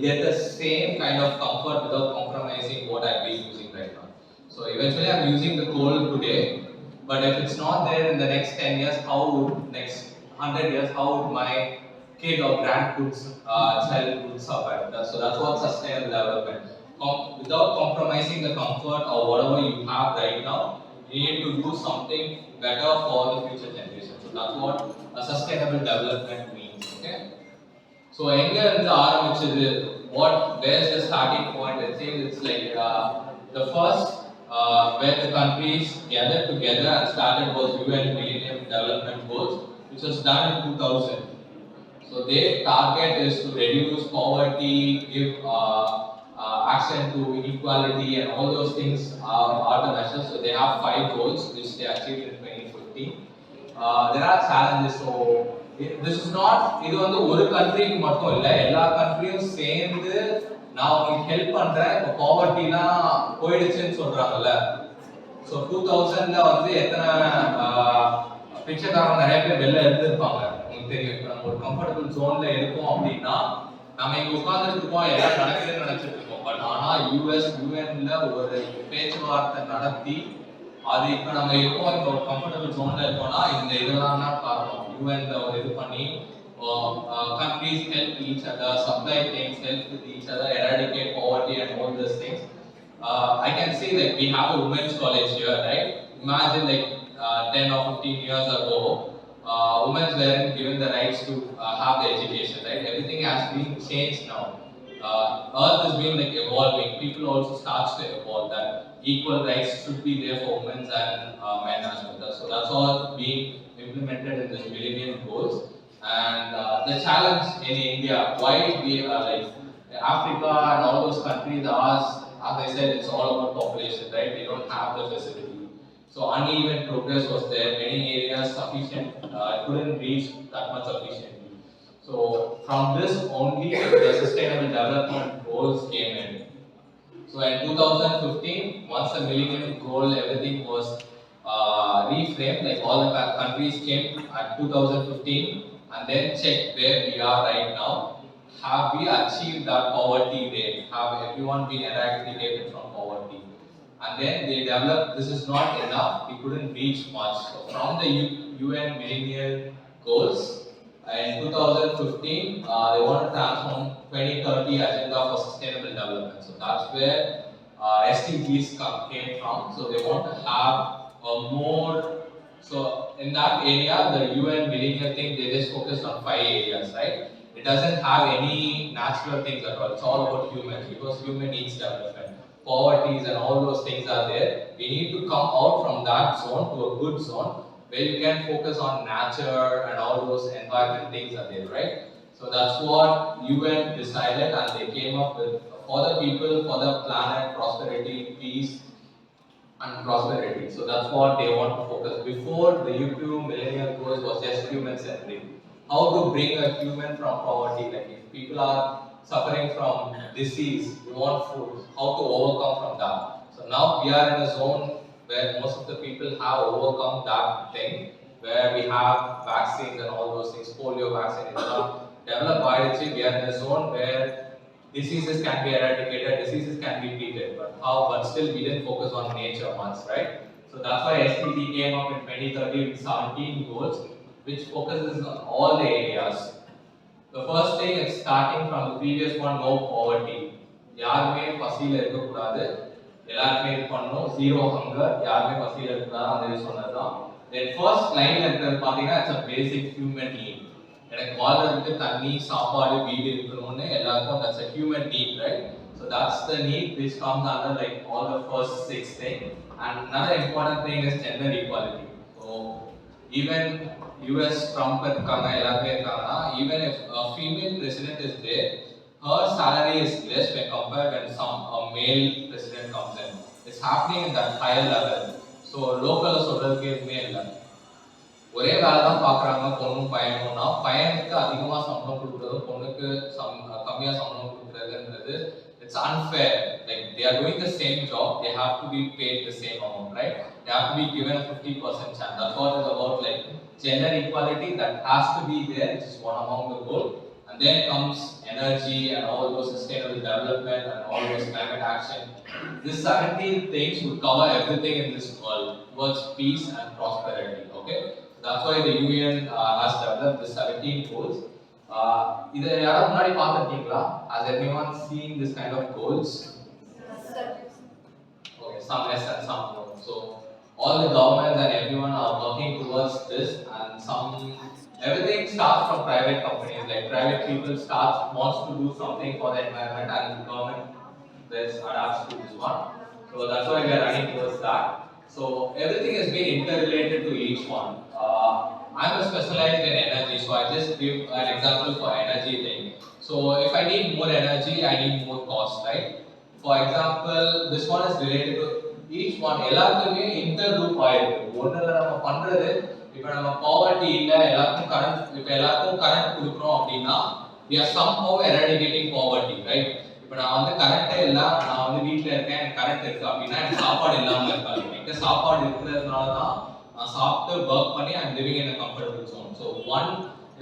F: get the same kind of comfort without compromising what I've been using right now. So eventually I'm using the coal today, but if it's not there in the next 10 years, how would next 100 years, how would my kid or grandkids child would survive? So that's what sustainable development. Without compromising the comfort or whatever you have right now, you need to do something better for the future generation. So that's what a sustainable development means. Okay. So எங்க இருந்து ஆரம்பிச்சது, where's the starting point? I think it's like the first where the countries gathered together and started was UN Millennium Development Goals, which was done in 2000. So their target is to reduce poverty, give action to inequality, and all those things are the measures. So they have 5 goals which they achieved in 2015. There are challenges. So this is not இது வந்து ஒரு கண்ட்ரிக்கு மட்டும் இல்ல, எல்லா கண்ட்ரியும் சேர்ந்து நான் உங்களுக்கு ஹெல்ப் பண்றேன், இப்போ பாவர்ட்டிலாம் போயிடுச்சுன்னு சொல்றாங்கல்ல. ஸோ 2000ல வந்து எத்தனை பிச்சைக்காரங்க நிறைய பேர் வெளில இருந்திருப்பாங்க உங்களுக்கு தெரியும். இப்போ நம்ம ஒரு கம்ஃபர்டபுள் ஜோன்ல இருக்கோம் அப்படின்னா நம்ம இங்க உட்கார்ந்துட்டு இருக்கோம், எல்லாம் நடக்குதுன்னு நினைச்சிட்டு இருக்கோம். பட் ஆனா யூஎன்ல ஒரு பேச்சுவார்த்தை நடத்தி அது இப்போ நம்ம இருக்கோம், இப்போ ஒரு கம்ஃபர்டபுள் ஜோன்ல இருக்கோம்னா இந்த இதெல்லாம் தான் காரணம். யூஎன்ல ஒரு இது பண்ணி countries help each other, supply things, help with each other, eradicate poverty and all these things. I can see that we have a women's college here, right? Imagine like 10 or 15 years ago, women weren't given the rights to have the education, right? Everything has been changed now. Earth has been like evolving. People also starts to evolve that equal rights should be there for women and men as well. So that's all being implemented in this Millennium Goals. And the challenge in India, why we are like Africa and all those countries are, as I said, it's all about population, right? They don't have the facility. So uneven progress was there. Many areas sufficient couldn't reach that much efficiently. So from this only the sustainable development goals came in. So in 2015, once the Millennium Goal, everything was reframed. Like all the countries came at 2015 and then checked where we are right now. Have we achieved that poverty rate? Have everyone been eradicated from poverty? And then they developed, this is not enough, we couldn't reach much. So from the UN Millennium Goals, in 2015, they want to transform 2030 Agenda for Sustainable Development. So that's where SDGs came from. So they want to have a more, so in that area, the UN Millennium thing, they just focused on 5 areas, right? It doesn't have any natural things at all. It's all about humans because human needs development. Poverties and all those things are there. We need to come out from that zone to a good zone where you can focus on nature and all those environment things are there, right? So that's what UN decided and they came up with for the people, for the planet, prosperity, peace and prosperity. So that's what they want to focus. Before the UN Millennium Goals was just human centric. How to bring a human from poverty, like if people are suffering from disease, we want food, how to overcome from that. So now we are in a zone where most of the people have overcome that thing, where we have vaccines and all those things, polio vaccine, developed biology. We are in a zone where diseases can be eradicated, diseases can be treated, but still we didn't focus on nature once, right? So that's why SDG came up in 2030 with 17 goals, which focuses on all the areas. The first thing is starting from the previous one, no poverty. யாருமே பசியில இருக்க கூடாது, எல்லாருமே இது பண்ணணும், zero hunger, யாருமே பசியில இருக்க கூடாது, அந்த சொன்னதுதான். Then first line இருக்கிறது பாத்தீங்கன்னா it's a basic human need. எனக்கு வாழ்றதுக்கு தண்ணி, சாப்பாடு, வீடு இருக்கணும்னு எல்லாருக்கும் that's a human need, right? So that's the need which comes under like all the first 6 things. And another important thing is gender equality. So even US Trump இருக்காங்க, எல்லாருமே இருக்காங்கன்னா, even if a female president is there, her salary is less when compared when a male president comes in. It's happening in that higher level. So local சொல்றதுக்கு எதுவுமே இல்லை. ஒரே வேலை தான் பார்க்குறாங்க பொண்ணும் பையனும்னா, பையனுக்கு அதிகமாக சம்பளம் கொடுக்குறதும் பொண்ணுக்கு கம்மியாக சம்பளம் கொடுக்குறதுன்றது it's unfair. Like they are doing the same job, they have to be paid the same amount, right? They have to be given a 50% chance. That's what is about like gender equality that has to be there, which is one among the goal. And then comes energy and all those sustainable development and all those climate action. These 17 things would cover everything in this world towards peace and prosperity. Okay, That's why the UN has developed the 17 goals. இதை யாராவது முன்னாடி பார்த்துருக்கீங்களா? Has everyone seen this kind of goals? Okay, some yes and some no. So all the governments and everyone are working towards this, and everything starts from private companies. Like private people wants to do something for the environment, and the government adapts to this one. So that's why we are running towards that. So everything has been interrelated to each one. I'm specialized in energy, so I just give an example for energy thing. So if I need more energy, I need more cost, right? For example, this one is related to each one. எல்லாத்துக்குமே interloop ஆயிருக்கு. ஒண்ணுல நம்ம பண்றது இப்போ நம்ம poverty இல்ல எல்லாருக்கும் current கொடுக்குறோம் அப்படின்னா we are somehow eradicating poverty, right? இப்போ நான் வந்து கரண்டே இல்ல, நான் வந்து வீட்ல இருக்கேன், எனக்கு கரண்ட் இருக்கு அப்படின்னா எனக்கு சாப்பாடு இல்லாம இருக்காது. எனக்கு சாப்பாடு இருக்கிறதுனால தான் நான் சாப்பிட்டு ஒர்க் பண்ணி I'm living in a comfortable zone. So one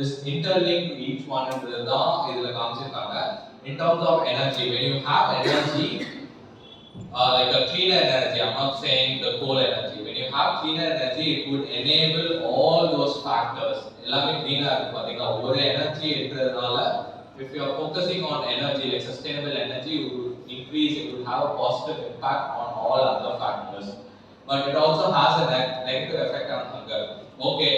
F: is interlinked to each one தான் இதுல காமிச்சிருக்காங்க. In terms of energy, when you have energy, like a cleaner energy, I'm not saying the coal energy. When you have cleaner energy, it would enable all those factors. எல்லாமே cleaner இருக்கு பாத்தீங்களா? ஒரு energy இருக்கிறதுனால if you are focusing on energy, like sustainable energy, it would increase, it would have a positive impact on all other factors. But it also has a negative effect on hunger. Okay,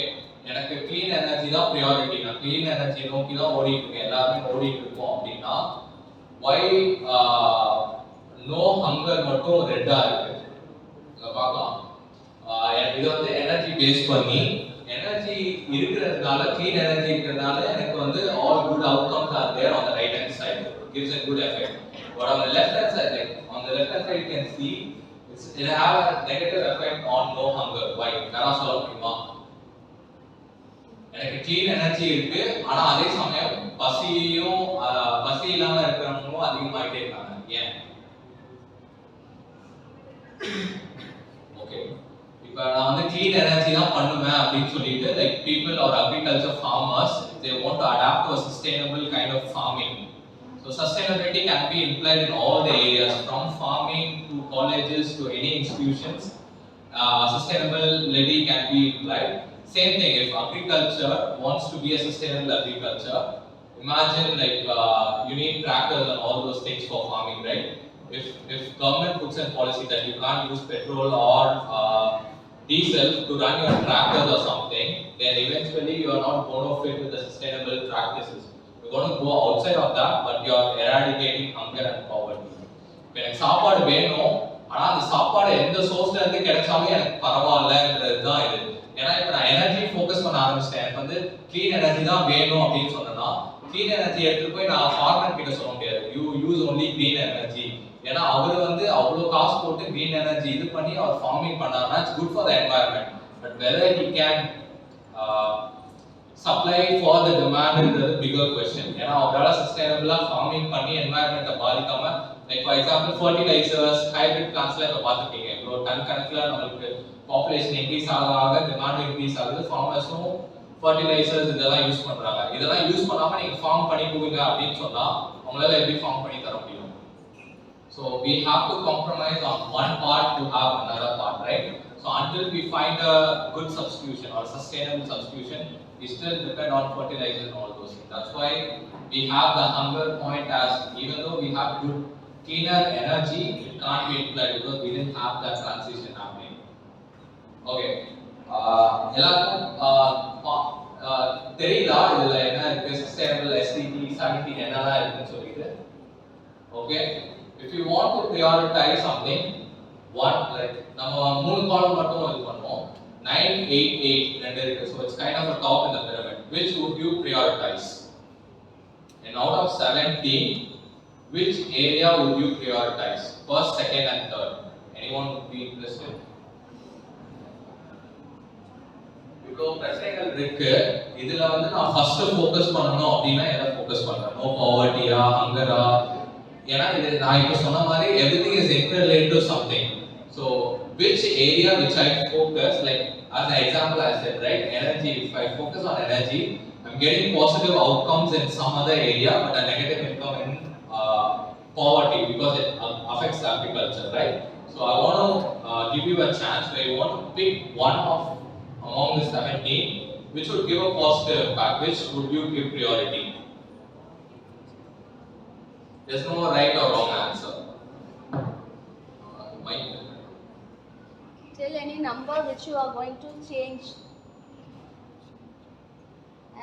F: எனக்கு clean energy தான் priority. நான் clean energy நோக்கி தான் ஓடிட்டு இருக்கேன், எல்லாருமே ஓடிட்டு இருக்கோம் அப்படின்னா why no hunger மட்டும் ரெட்டா இருக்கு? பார்க்கலாம். இது வந்து எனர்ஜி பேஸ் பண்ணி எனர்ஜி இருக்கிறதுனால clean energy இருக்கிறதுனால எனக்கு வந்து all good outcomes are there on the right hand side. It gives a good effect. But on the left hand side, you can see it have a negative effect on no hunger. Why? யாரா சொல்ல முடியுமா? எனக்கு clean energy இருக்கு, ஆனா அதே சமயம் பசி இல்லாம இருக்கிறவங்களும் அதிகமாயிட்டே இருக்காங்க. ஏன்? ஓகே, இப்போ நான் வந்து clean energy தான் பண்ணுவேன் அப்படின்னு சொல்லிட்டு like people or agriculture farmers, they want to adapt to a sustainable kind of farming. So sustainability can be implied in all the areas, from farming to colleges to any institutions. Sustainability can be implied. Same thing, if agriculture wants to be a sustainable agriculture, imagine like you need tractors and all those things for farming, right? If government puts in policy that you can't use petrol or diesel to run your tractors or something, then eventually you are not going to fit with the sustainable practices. You're going to go outside of that, but you are eradicating hunger and poverty. இப்போ எனக்கு சாப்பாடு வேணும், ஆனா அந்த சாப்பாடு எந்த சோர்ஸ்ல இருந்து கிடைச்சாலும் எனக்கு பரவாயில்லன்றது தான் இது. ஏன்னா இப்போ நான் எனர்ஜி ஃபோக்கஸ் பண்ண ஆரம்பிச்சிட்டேன், எனக்கு வந்து க்ளீன் எனர்ஜி தான் வேணும் அப்படின்னு சொன்னா க்ளீன் எனர்ஜி எடுத்துட்டு போய் நான் ஃபார்மர் கிட்ட சொல்ல முடியாது you use only clean energy. ஏன்னா அவர் வந்து அவ்வளோ காசு போட்டு க்ரீன் எனர்ஜி இது பண்ணி அவர் ஃபார்மிங் பண்ணாருன்னா it's good for the environment. But whether he can supply for the டிமாண்ட்ன்றது பிகர் கொஸ்டின். ஏன்னா அவரால் சஸ்டைனபிளாக ஃபார்மிங் பண்ணி என்வாயர்மெண்ட்டை பாதிக்காம like for example fertilizers hybrid பிளான்ஸ்லாம் இப்போ பார்த்துருக்கீங்க, இவ்வளோ டன் கணக்கில் நம்மளுக்கு பாப்புலேஷன் இன்க்ரீஸ் ஆக டிமாண்ட் இன்க்ரீஸ் ஆகுது, ஃபார்மர்ஸும் ஃபர்டிலைசர்ஸ் இதெல்லாம் யூஸ் பண்ணுறாங்க. இதெல்லாம் யூஸ் பண்ணாமல் நீங்கள் ஃபார்ம் பண்ணி கொடுங்க அப்படின்னு சொன்னால் அவங்களால எப்படி ஃபார்ம் பண்ணி தர முடியும்? So we have to compromise on one part to have another part, right? So until we find a good substitution or sustainable substitution, we still depend on fertilizer and all those things. That's why we have the hunger point as even though we have good cleaner energy, it can't be applied because we didn't have that transition happening. Okay. எல்லாருக்கும் தெரியுதா இதுல என்ன இருக்கு sustainable SDG 17 என்னலாம் இருக்குன்னு சொல்லிட்டு? Okay. If you want to prioritize something, one like நம்ம மூணு காலம் மட்டும் இது பண்ணுவோம், 9 8 8 ரெண்டு இருக்கு. So it's kind of a top in the pyramid. Which would you prioritize? And out of 17, which area would you prioritize? First, second and third. Anyone would be interested? இப்போ பிரச்சனைகள் இருக்கு, இதுல வந்து நான் ஃபர்ஸ்ட் ஃபோக்கஸ் பண்ணனும் அப்படினா எதை focus பண்றேன்? நோ பாவர்ட்டியா, ஹங்கரா? ஏன்னா இது நான் இப்போ சொன்ன மாதிரி everything is interrelated to something. So which area which I focus, like as an example I said, right, energy, if I focus on energy, I'm getting positive outcomes in some other area but a negative income in poverty because it affects agriculture, right? So I want to give you a chance where you want to pick one of among the 17 which would give a positive impact? Which would you give priority? There's no right or wrong answer. Mike?
B: Tell any number which you are going to change.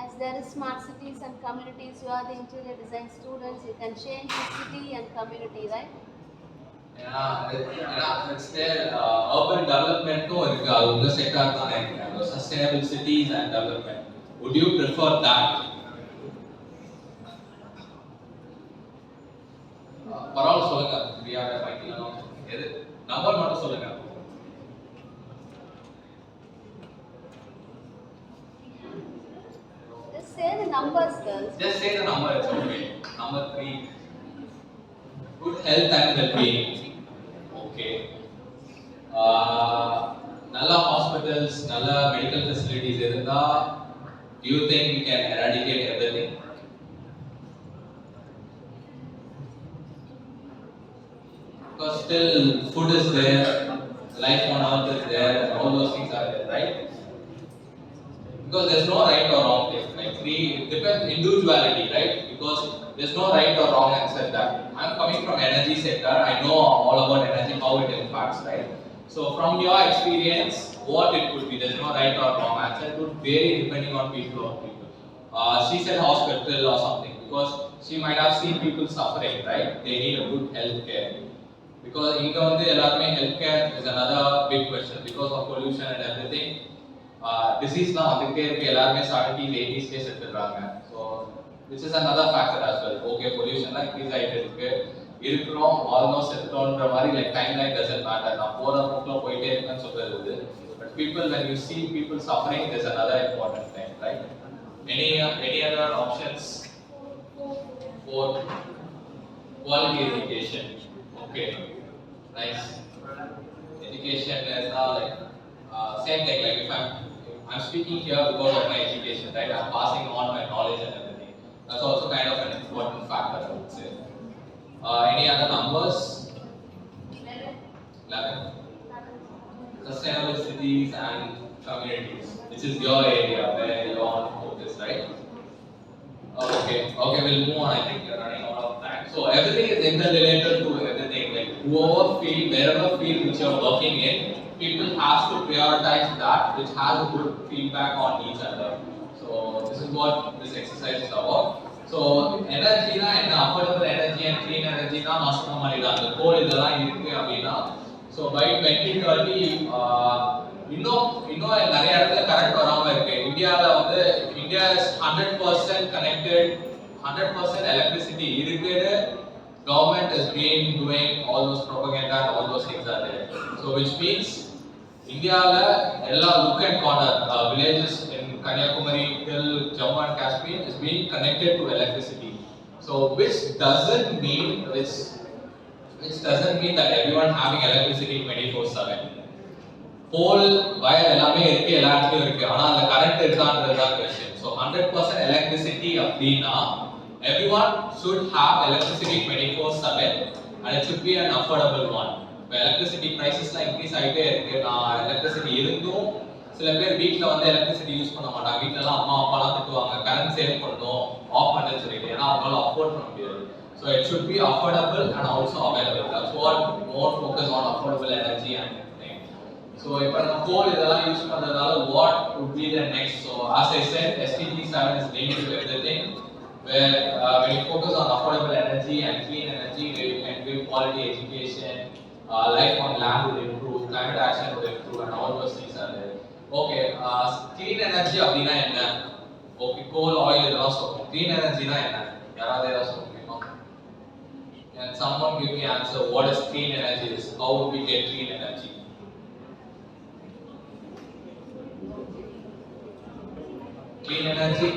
B: As there is smart cities and communities, you are the interior design students, you can change the city and community, right?
F: Yeah, it's there. Urban development too. The sector sustainable cities and development. Would you prefer that? பரவாயில்ல சொல்லுங்க ஃப்ரீயாக மைக்கில் எது number மட்டும் சொல்லுங்க.
B: Just say the numbers, girls.
F: Just say the number, it's okay. Number 3. Good health and well-being. Okay. நல்ல hospitals, நல்ல medical facilities இருந்தா, do you think we can eradicate everything? Because still food is there, life on earth is there, and all those things are there, right? Because there's no right or wrong thing. Like it depends individuality, right? Because there's no right or wrong answer that. I'm coming from energy sector. I know all about energy, how it impacts, right? So from your experience, what it could be? There's no right or wrong answer. It would vary depending on people. She said hospital or something because she might have seen people suffering, right? They need a good health care. Because healthcare is another big question because of pollution and everything. Disease now வந்துட்டே இருக்கு எல்லாரும் 70s 80s case எடுத்துறாங்க. So which is another factor as well. Okay, pollution like increase ஆயிட்டு இருக்கு. இருக்கிறோம் almost செத்துறோம்ன்ற மாதிரி like timeline doesn't matter. நான் போற போக்குல போயிட்டே இருக்கேன்னு சொல்றது. But people when you see people suffering there's another important thing, right? Any other options for quality education? Okay, nice. Education is now like same thing. Like if I'm speaking here because of my education, right? I'm passing on my knowledge and everything. That's also kind of an important factor, I would say. Any other numbers? 11. Sustainable cities and communities. This is your area where you want to focus, right? Okay, we'll move on. I think we're running out of time. So everything is interrelated to everything. Like wherever field which you're working in, people have to prioritize that which has a good feedback on each other. So this is what this exercise is about. So energy na and affordable energy and clean energy na master marida. The goal idella irukku appadina. So by 2030 இன்னும் நிறைய இடத்துல current வராம இருக்கு. India is 100% connected, 100% electricity இருக்குன்னு government has been doing all those propaganda and all those things are there. So which means Indiaல எல்லா look and corner villages in Kanyakumari till Jammu and Kashmir is being connected to electricity. So which doesn't mean that everyone having electricity 24/7. Pole wire எல்லாமே இருக்கு எல்லா இடத்துலயும் இருக்கு ஆனா அந்த current இருக்கான்றது தான் question. So 100% electricity அப்படினா everyone should have electricity 24/7 and it should be an affordable one. இப்போ electricity prices எல்லாம் increase ஆயிட்டே இருக்கு. நான் electricity இருந்தும் சில பேர் வீட்ல வந்து electricity யூஸ் பண்ண மாட்டாங்க. வீட்ல எல்லாம் அம்மா அப்பா எல்லாம் திட்டுவாங்க கரண்ட் சேவ் பண்ணனும் ஆஃப் பண்ணு சொல்லிட்டு ஏன்னா அவங்களால அஃபோர்ட் பண்ண முடியாது. So it should be affordable and also available. That's what more focus on affordable energy and everything. So if I coal இதெல்லாம் use பண்றதால what would be the next? So as I said SDG 7 is linked to everything where when you focus on affordable energy and clean energy where you can give quality education, life on land will improve, climate action will improve and all those things are there. Okay, clean energy அப்படினா என்ன? Okay, coal, oil இதெல்லாம் சொல்றோம். Clean energy னா என்ன? யாராவது ஏதாவது சொல்லுங்க. Can someone give me answer what is clean energy is? How would we get clean energy? Clean energy?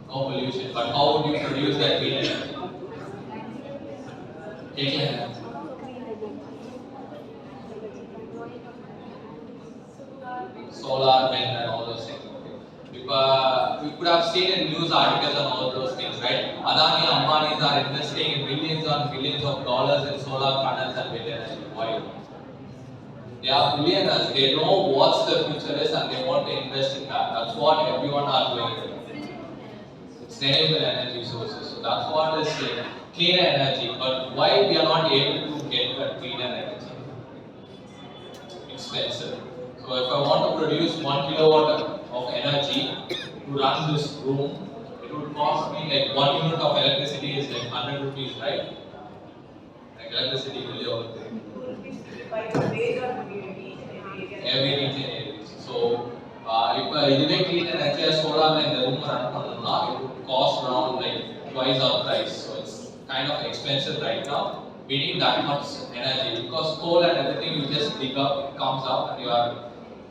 F: No pollution, but how would you produce that clean energy? Clean energy. Solar, wind and all those things. We could have seen in news articles and all those things, right? Adani, Ambani's are investing in billions on billions of dollars in solar panels and wind energy. Why? They are billionaires. They know what the future is and they want to invest in that. That's what everyone are doing. It's renewable energy sources. So that's what is cleaner energy. But why we are not able to get that cleaner energy? Expensive. So if I want to produce 1 kilowatt of energy to run this room, it would cost me like 1 unit of electricity is like 100 rupees, right? Like electricity will be every region areas. So if I clean energy solar in the room run, it would cost around like twice our price. So it's kind of expensive right now. We need that much energy because coal and everything you just dig up, it comes out and you are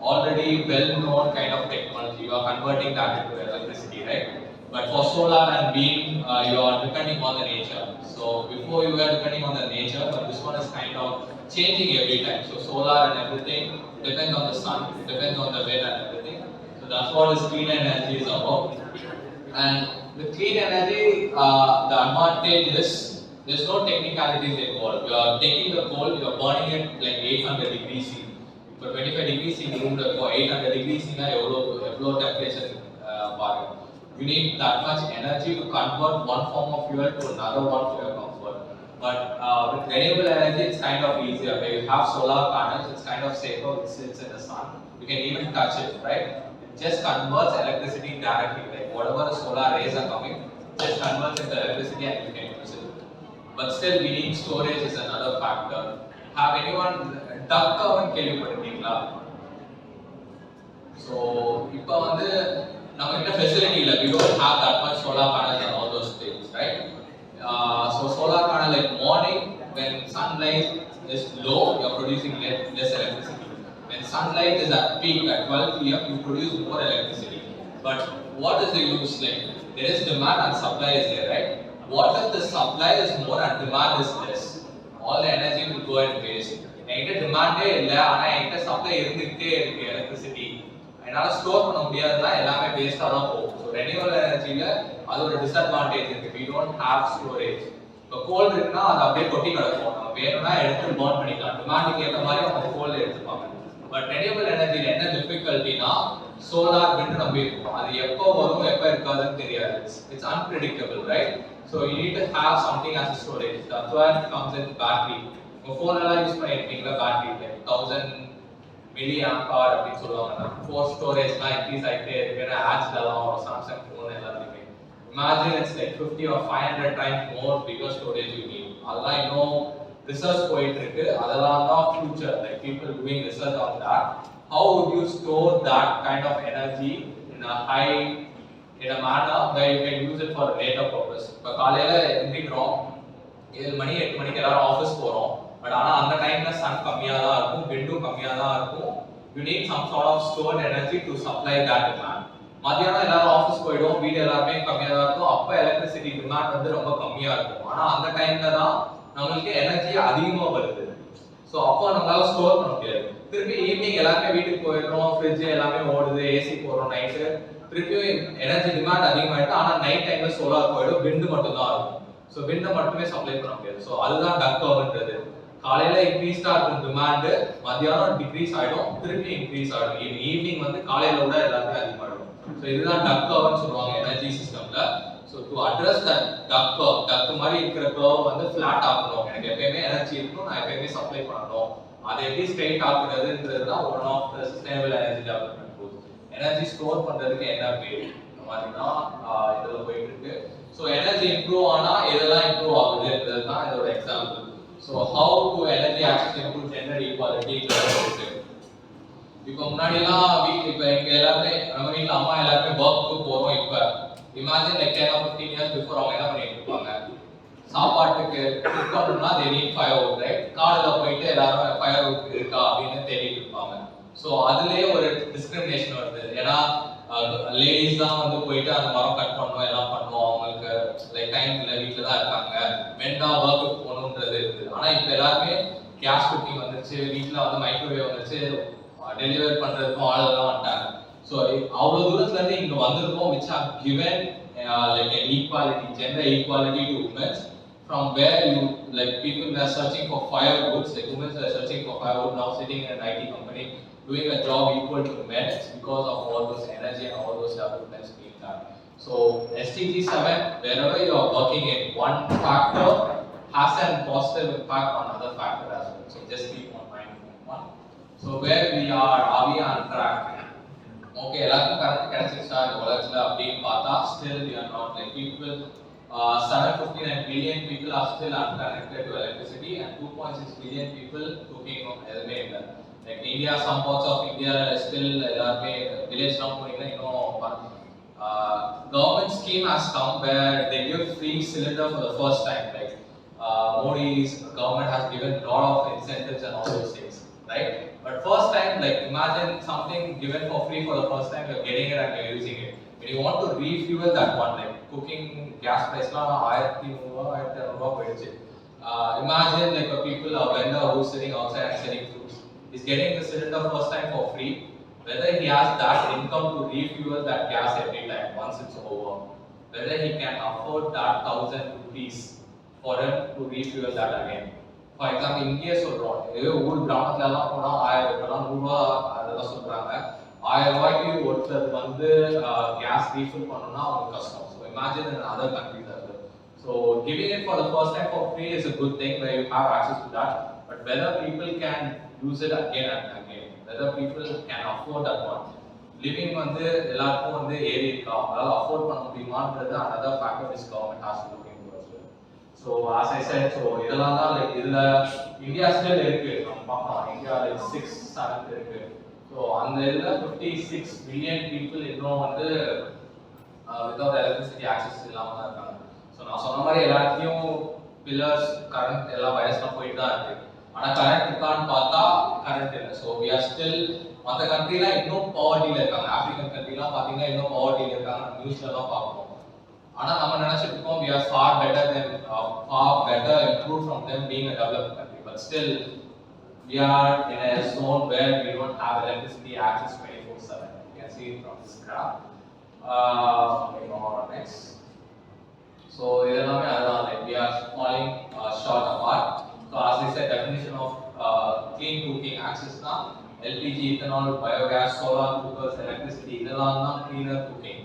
F: already well-known kind of technology. You are converting that into electricity, right? But for solar and wind, you are depending on the nature. So before you were depending on the nature, but this one is kind of changing every time. So solar and everything depends on the sun, depends on the wind and everything. So that's what this clean energy is about. And with clean energy, the advantage is there's no technicalities involved. You are taking the coal, you are burning it like 800 degrees C. For 25 degrees C, room for 800 degrees C, low temperature. You need that much energy to convert one form of fuel to another one for your comfort. But with renewable energy, it's kind of easier. Where you have solar panels, it's kind of safer. It sits in the sun. You can even touch it, right? It just converts electricity directly. Like whatever the solar rays are coming, just converts into electricity and you can use it. But still, we need storage is another factor. Have anyone duct oven கேள்விப்பட்டிருக்கீங்களா? So, இப்போ வந்து நம்ம கிட்ட facility இல்ல. We don't have that much solar panels and all those things, right? So solar panel like morning when sunlight is low, you are producing less electricity. When sunlight is at peak at 12 p.m., you produce more electricity. But what is the use? Like there is demand and supply is there, right? What if the supply is more and demand is less? All the energy will go and waste. என்கிட்ட டிமாண்டே இல்லை ஆனால் என்கிட்ட supply இருந்துகிட்டே இருக்கு electricity என்னால் store பண்ண முடியாதுன்னா எல்லாமே வேஸ்ட்டாக தான் போகும். ஸோ ரெனியூவல் எனர்ஜியில் அது ஒரு டிஸ்அட்வான்டேஜ் இருக்கு. We don't have storage. இப்போ கோல் இருக்குன்னா அது அப்படியே கொட்டி கிடக்கும். நம்ம வேணும்னா எடுத்து பர்ன் பண்ணிக்கலாம். டிமாண்டுக்கு ஏற்ற மாதிரி அவங்க கோல் எடுத்துப்பாங்க. பட் ரெனியூவல் எனர்ஜியில் என்ன டிஃபிகல்ட்டினா சோலார் விண்ட் நம்பி இருக்கும். அது எப்போ வரும் எப்போ இருக்காதுன்னு தெரியாது. It's unpredictable, right? So you need to have something as a storage. That's why it comes in battery. Your phone எல்லாம் use பண்ணிருப்பீங்களா battery like 1000 milliamp hour அப்படி சொல்லுவாங்க. For storage லாம் increase ஆயிட்டே இருக்கு. Apps எல்லாம் ஒரு Samsung phone எல்லாத்துலயுமே. Imagine it's like 50 or 500 times more bigger storage you need. அதெல்லாம் இன்னும் research போயிட்டு இருக்கு. அதெல்லாம் தான் future, like people doing research on that. How would you store that kind of energy in a high in a manner where you can use it for a later purpose? இப்போ காலையில எந்திரிக்கிறோம் 7 மணி 8 மணிக்கு எல்லாரும் office போறோம். But ஆனா அந்த டைம்ல Sun கம்மியா தான் இருக்கும், விண்டும் கம்மியா தான் இருக்கும். You need some sort of stored energy to supply that demand. மதியானம் எல்லாரும் ஆஃபீஸ் போய்டும், வீடு எல்லாமே கம்மியா தான் இருக்கும். அப்ப எலக்ட்ரிசிட்டி டிமாண்ட் வந்து ரொம்ப கம்மியா இருக்கும். ஆனா அந்த டைம்ல தான் நமக்கு எனர்ஜி அதிகமா வருது. ஸோ அப்போ நம்மளால ஸ்டோர் பண்ண முடியாது. திருப்பி ஈவினிங் எல்லாருமே வீட்டுக்கு போயிடுறோம், ஃப்ரிட்ஜ் எல்லாமே ஓடுது, ஏசி போடுறோம் நைட்டு. திருப்பியும் எனர்ஜி டிமாண்ட் அதிகமாயிட்டு ஆனா நைட் டைம்ல சோலார் போயிடும், விண்டு மட்டும் தான் இருக்கும். ஸோ விண்டை மட்டுமே சப்ளை பண்ண முடியாது. ஸோ அதுதான் டக் ஓவன்றது. காலையில இன்க்ரீஸ்டா இருக்கும் டிமாண்ட், மத்தியானம் டிக்ரீஸ் ஆயிடும், திருப்பி இன்க்ரீஸ் ஆயிடும். ஈவினிங் வந்து காலையில விட எல்லாத்தையும் அதிகமாயிடும். ஸோ இதுதான் டக் ஓவன் சொல்லுவாங்க எனர்ஜி சிஸ்டம்ல. So to address that duck curve, duck மாதிரி இருக்கிற கர்வ் வந்து ஃபிளாட் ஆகணும். எனக்கு எப்பயுமே எனர்ஜி இருக்கணும், நான் எப்பயுமே சப்ளை பண்ணணும். அதை எப்படி ஸ்ட்ரெயிட் ஆக்குறதுன்றது தான் one of the sustainable energy development goals. Energy store பண்றதுக்கு என்ன வே இந்த மாதிரி தான் இதுல போயிட்டு இருக்கு. ஸோ எனர்ஜி இம்ப்ரூவ் ஆனா இதெல்லாம் இம்ப்ரூவ் ஆகுதுன்றது தான் இதோட example. So how to energy access improve gender equality. இப்போ முன்னாடிலாம் வீட்டில் இப்போ எங்க எல்லாருமே நம்ம வீட்டில் அம்மா எல்லாருமே ஒர்க்கு போறோம். இப்போ imagine like 10 or 15 years before அவங்க என்ன பண்ணிட்டு இருப்பாங்க, சாப்பாட்டுக்கு குக் பண்ணணும்னா they need firewood, right? காலையில் போயிட்டு எல்லாரும் firewood இருக்கா அப்படின்னு தேடிட்டு இருப்பாங்க. ஸோ அதுலேயே ஒரு டிஸ்கிரிமினேஷன் வருது. ஏன்னா லேடிஸ் தான் வந்து போயிட்டு அந்த மரம் கட் பண்ணணும், எல்லாம் பண்ணணும், அவங்களுக்கு லைக் டைம் இல்லை, வீட்டில் தான் இருக்காங்க, மென் தான் ஒர்க்குக்கு போகணுன்றது இருக்குது. ஆனால் இப்போ எல்லாருமே கேஸ் குக்கிங் வந்துருச்சு, வீட்டில் வந்து மைக்ரோவேவ் வந்துருச்சு, டெலிவர் பண்ணுறதுக்கும் ஆளெல்லாம் வந்துட்டாங்க. ஸோ அவ்வளோ தூரத்துலேருந்து இங்கே வந்திருக்கோம், which are given like equality, gender equality to women's from where you, like, people were searching for firewoods, like women were searching for firewood, now sitting in an IT company doing a job equal to men because of all those energy and all those developments being done. So SDG 7, wherever you are working in, one factor has a positive impact on other factor as well. So just keep on mind one. So where are we on track? Okay, எல்லாருக்கும் current கிடைச்சிருச்சா இந்த உலகத்துல அப்படின்னு பார்த்தா still we are not, like people 759 billion people are still unconnected to electricity and 2.6 billion people cooking எதுவுமே இல்லை. Like India, some parts of India still எல்லாருமே வில்லேஜ்லாம் போனீங்கன்னா இன்னும் government scheme has come where they give free cylinder for the first time. Like Modi's government has given a lot of incentives and all those things, right? But first time, like imagine something given for free for the first time, you're getting it and you're using it. When you want to refuel that one, like cooking gas price la 1300 போயிடுச்சு. Imagine like a people, a vendor who's sitting outside and selling fruits, is getting the cylinder first time for free. Whether he has that income to refuel that gas every time once it's over, whether he can afford that 1,000 rupees for him to refuel that again. For example, இங்கேயே சொல்றோம், ஊர் கிராமத்துல எல்லாம் போனா 1000 இப்பெல்லாம் 100 ரூபாய் அதெல்லாம் சொல்றாங்க. 1000 ரூபாய்க்கு ஒருத்தர் வந்து கேஸ் ரீஃபில் பண்ணணும்னா அவங்க கஷ்டம். So imagine in other countries as well. So giving it for the first time for free is a good thing where you have access to that. But whether people can use it again and again, whether people can afford that one. Living வந்து எல்லாருக்கும் வந்து ஏறி இருக்கா, அவங்களால afford பண்ண முடியுமான்றது another factor this government has to look into as well. So as I said, so இதெல்லாம் தான் like இதுல இந்தியா ஸ்டில் இருக்கு, நம்ம பார்க்கலாம் இந்தியா like 6th 7th இருக்கு. So அந்த இதுல 56 billion people இன்னும் வந்து without electricity access இல்லாம தான் இருக்காங்க. So நான் சொன்ன மாதிரி எல்லாத்தையும் பில்லர்ஸ் கரண்ட் எல்லாம் வயசுல போயிட்டு தான் இருக்கு. ஆனா கரண்ட் இருக்கான்னு பார்த்தா கரண்ட் இல்லை. ஸோ வி ஆர் ஸ்டில், மற்ற கண்ட்ரிலாம் இன்னும் பவர்ட்டியில் இருக்காங்க. ஆப்பிரிக்கன் கண்ட்ரிலாம் பார்த்தீங்கன்னா இன்னும் பவர்ட்டியில் இருக்காங்க, நியூஸ்ல தான் பார்ப்போம். ஆனா நம்ம நினைச்சிட்டு இருக்கோம் we are far better improved from them being a developed country, but still we are in a zone where we don't have electricity access 24/7. You can see it from this graph. Moving on next. So இதெல்லாமே அதான், like we are falling short apart. So as I said, definition of clean cooking access na LPG, ethanol, biogas, solar cookers, electricity இதெல்லாம் தான் cleaner cooking.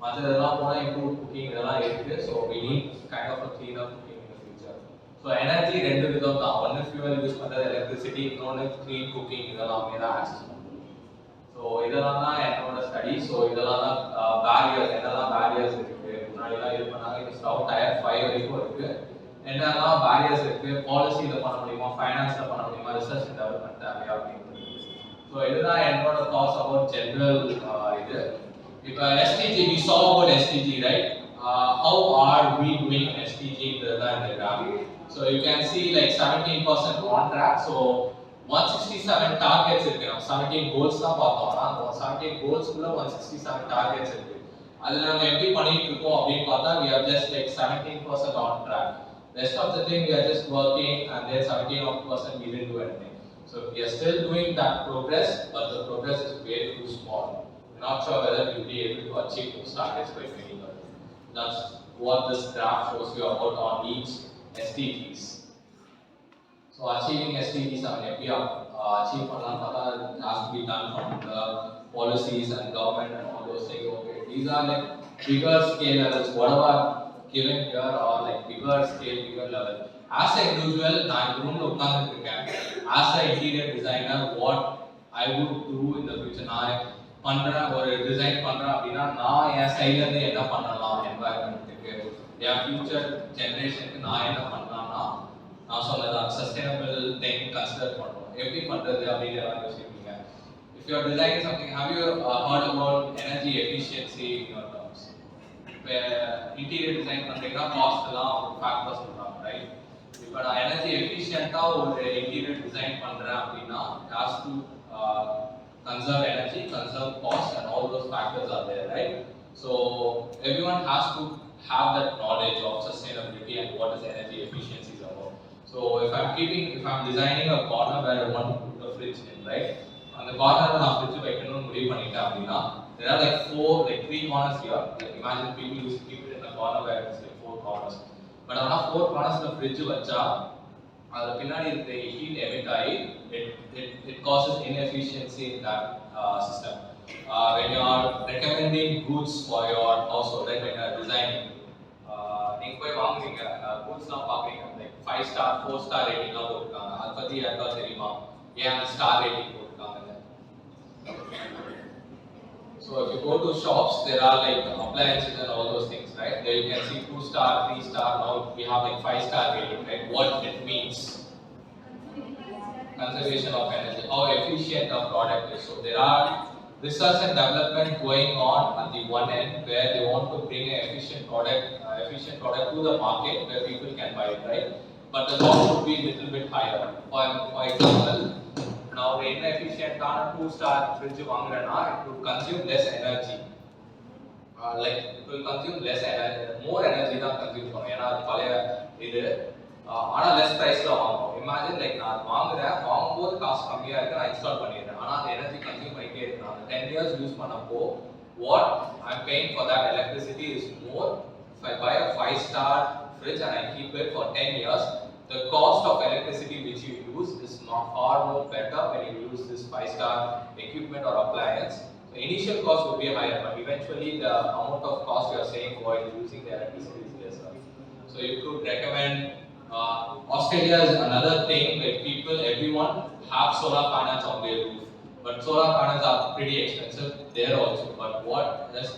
F: மற்றதெல்லாம் போனால் improved cooking இதெல்லாம் இருக்கு. So we need kind of a cleaner cooking in the future. So energy ரெண்டு விதம் தான், ஒன்று fuel யூஸ் பண்ணுறது electricity, இன்னொன்று clean cooking இதெல்லாமே தான் access பண்ணுறது. ஸோ இதெல்லாம் தான் என்னோட ஸ்டடி. ஸோ இதெல்லாம் தான் பேரியர்ஸ், என்னெல்லாம் பேரியர்ஸ் இருக்கு, முன்னாடிலாம் இது பண்ணாங்க, இப்போ ஸ்டவ் டயர் 5 வரைக்கும் இருக்கு. என்னெல்லாம் பேரியர்ஸ் இருக்கு, பாலிசியில் பண்ண முடியுமா, ஃபைனான்ஸில் பண்ண முடியுமா, ரிசர்ச் அண்ட் டெவலப்மெண்ட் தேவையா அப்படின்றது. ஸோ இதுதான் என்னோட தாட்ஸ் அபவுட் ஜென்ரல் இது. இப்போ SDG, we saw about SDG, right? How are we doing SDG in the graph? So you can see like 17% on track. So 167 targets இருக்கு. 17 goals தான் பார்த்தோம்னா 17 goals குள்ள 167 targets இருக்கு. அதுல நம்ம எப்படி பண்ணிட்டு இருக்கோம் அப்படின்னு பார்த்தா we are just like 17% on track. Rest of the thing we are just working and then 17% we didn't do anything. So we are still doing that progress, but the progress is way too small. We're not sure whether we will be able to achieve those targets by 2030. That's what this graph shows you about on each SDGs. So achieving SDGs நம்ம எப்படி achieve பண்ணலாம் பார்த்தா it has to be done from the policies and government and all those things. Okay, these are like bigger scale levels, whatever given here, or like bigger scale, bigger level. As an individual, நான் இந்த ரூம்ல உட்கார்ந்துட்டு இருக்கேன். As an interior designer, what I would do in the future, நான் பண்றேன் ஒரு design பண்றேன் அப்படின்னா நான் என் சைட்ல இருந்து என்ன பண்ணலாம் என்வாயர்மெண்ட்டுக்கு, என் ஃபியூச்சர் ஜெனரேஷனுக்கு நான் என்ன பண்ணலாம்னா நான் சொன்னதான் சஸ்டைனபிள் திங் கன்சிடர் பண்ணுறோம். எப்படி பண்ணுறது அப்படின்னு எல்லாம் யோசிப்பீங்க. If you are designing something, have you heard about energy efficiency in your terms? இப்போ இன்டீரியர் டிசைன் பண்ணுறீங்கன்னா காஸ்ட் எல்லாம் ஒரு ஃபேக்டர் சொல்கிறாங்க, ரைட்? இப்போ நான் எனர்ஜி எஃபிஷியண்ட்டாக ஒரு இன்டீரியர் டிசைன் பண்ணுறேன் அப்படின்னா has to conserve energy, conserve cost, and all those factors are there, right? So everyone has to have that knowledge of sustainability and what is energy efficiency is about. So if I'm designing a corner where I want to put a fridge in, right? On the corner நான் fridge வைக்கணும்னு முடிவு பண்ணிட்டேன் அப்படின்னா there are like 3 corners here. Like imagine people used to keep it in a corner where it's like 4 corners. But on a 4 corners of the fridge vacha, the pinadi the heat emit ஆகி it causes inefficiency in that system. When you are recommending goods for your household, right, when you are designing, நீங்க போய் வாங்குறீங்க கூட்ஸ்லாம் பார்க்குறீங்க like 5 star 4 star ரேட்டிங்லாம் போட்டுருக்காங்க. அதை பற்றி யாருக்காவது தெரியுமா ஏன் அந்த ஸ்டார் ரேட்டிங் போட்டுருக்காங்கன்னு? So if you go to shops, there are like appliances and all those things, right? There you can see 2 star, 3 star. Now we have like 5 star rating, right? What it means? Conservation of energy, how efficient a product is. So there are research and development going on at the one end where they want to bring an efficient product to the market where people can buy it, right? But the cost would be a little bit higher. For example, now the inefficient 2 star fridge வாங்குறேன்னா it would consume less energy. Like it will consume less energy, more energy தான் consume பண்ணும். ஏன்னா அது பழைய இது ஆனா less priceல வாங்குவோம். Imagine like நான் வாங்குறேன், வாங்கும்போது காசு கம்மியா இருக்கு, நான் இன்ஸ்டால் பண்ணிடுறேன். ஆனா அந்த எனர்ஜி கன்சியூம் பண்ணிட்டே இருக்கு. நான் 10 years யூஸ் பண்ணப்போ what I'm paying for that electricity is more. If I buy a 5-star fridge and I keep it for 10 years, the cost of electricity which you use is far more better when you use this 5-star equipment or appliance. So initial cost would be higher, but eventually the amount of cost you are saving while using the electricity is lesser. So you could recommend Australia is another thing, like everyone have solar panels on their roof, but solar panels are pretty expensive there also. But what is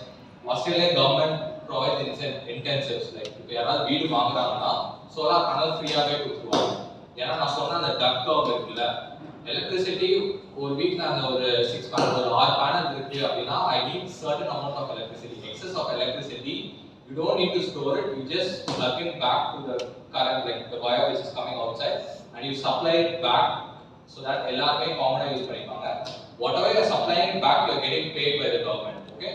F: Australian government provides incentives, like if யாராவது வீடு வாங்குறாங்கன்னா solar panel ஃப்ரீயாவே கொடுத்துருவாங்க. ஏன்னா நான் சொன்ன அந்த டக் curve இருக்குல்ல, electricity ஒரு வீட்டில் அந்த ஒரு 6 panel ஒரு 6 panel இருக்கு அப்படின்னா I need certain amount of electricity. Excess of electricity, you don't need to store it, you just plug it back to the current, like the wire which is coming outside, and you supply it back so that எல்லாருமே காமனா use பண்ணிப்பாங்க. Whatever you are supplying it back, you are getting paid by the government. Okay,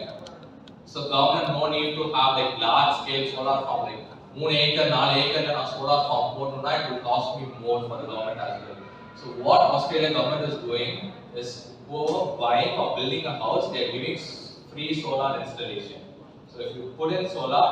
F: so government no need to have like large scale solar farm, like 3 acre 4 acre na solar farm போடணும்னா it will cost me more for the government as well. So what Australian government is doing is over buying or building a house, they are giving free solar installation. So if you put in solar,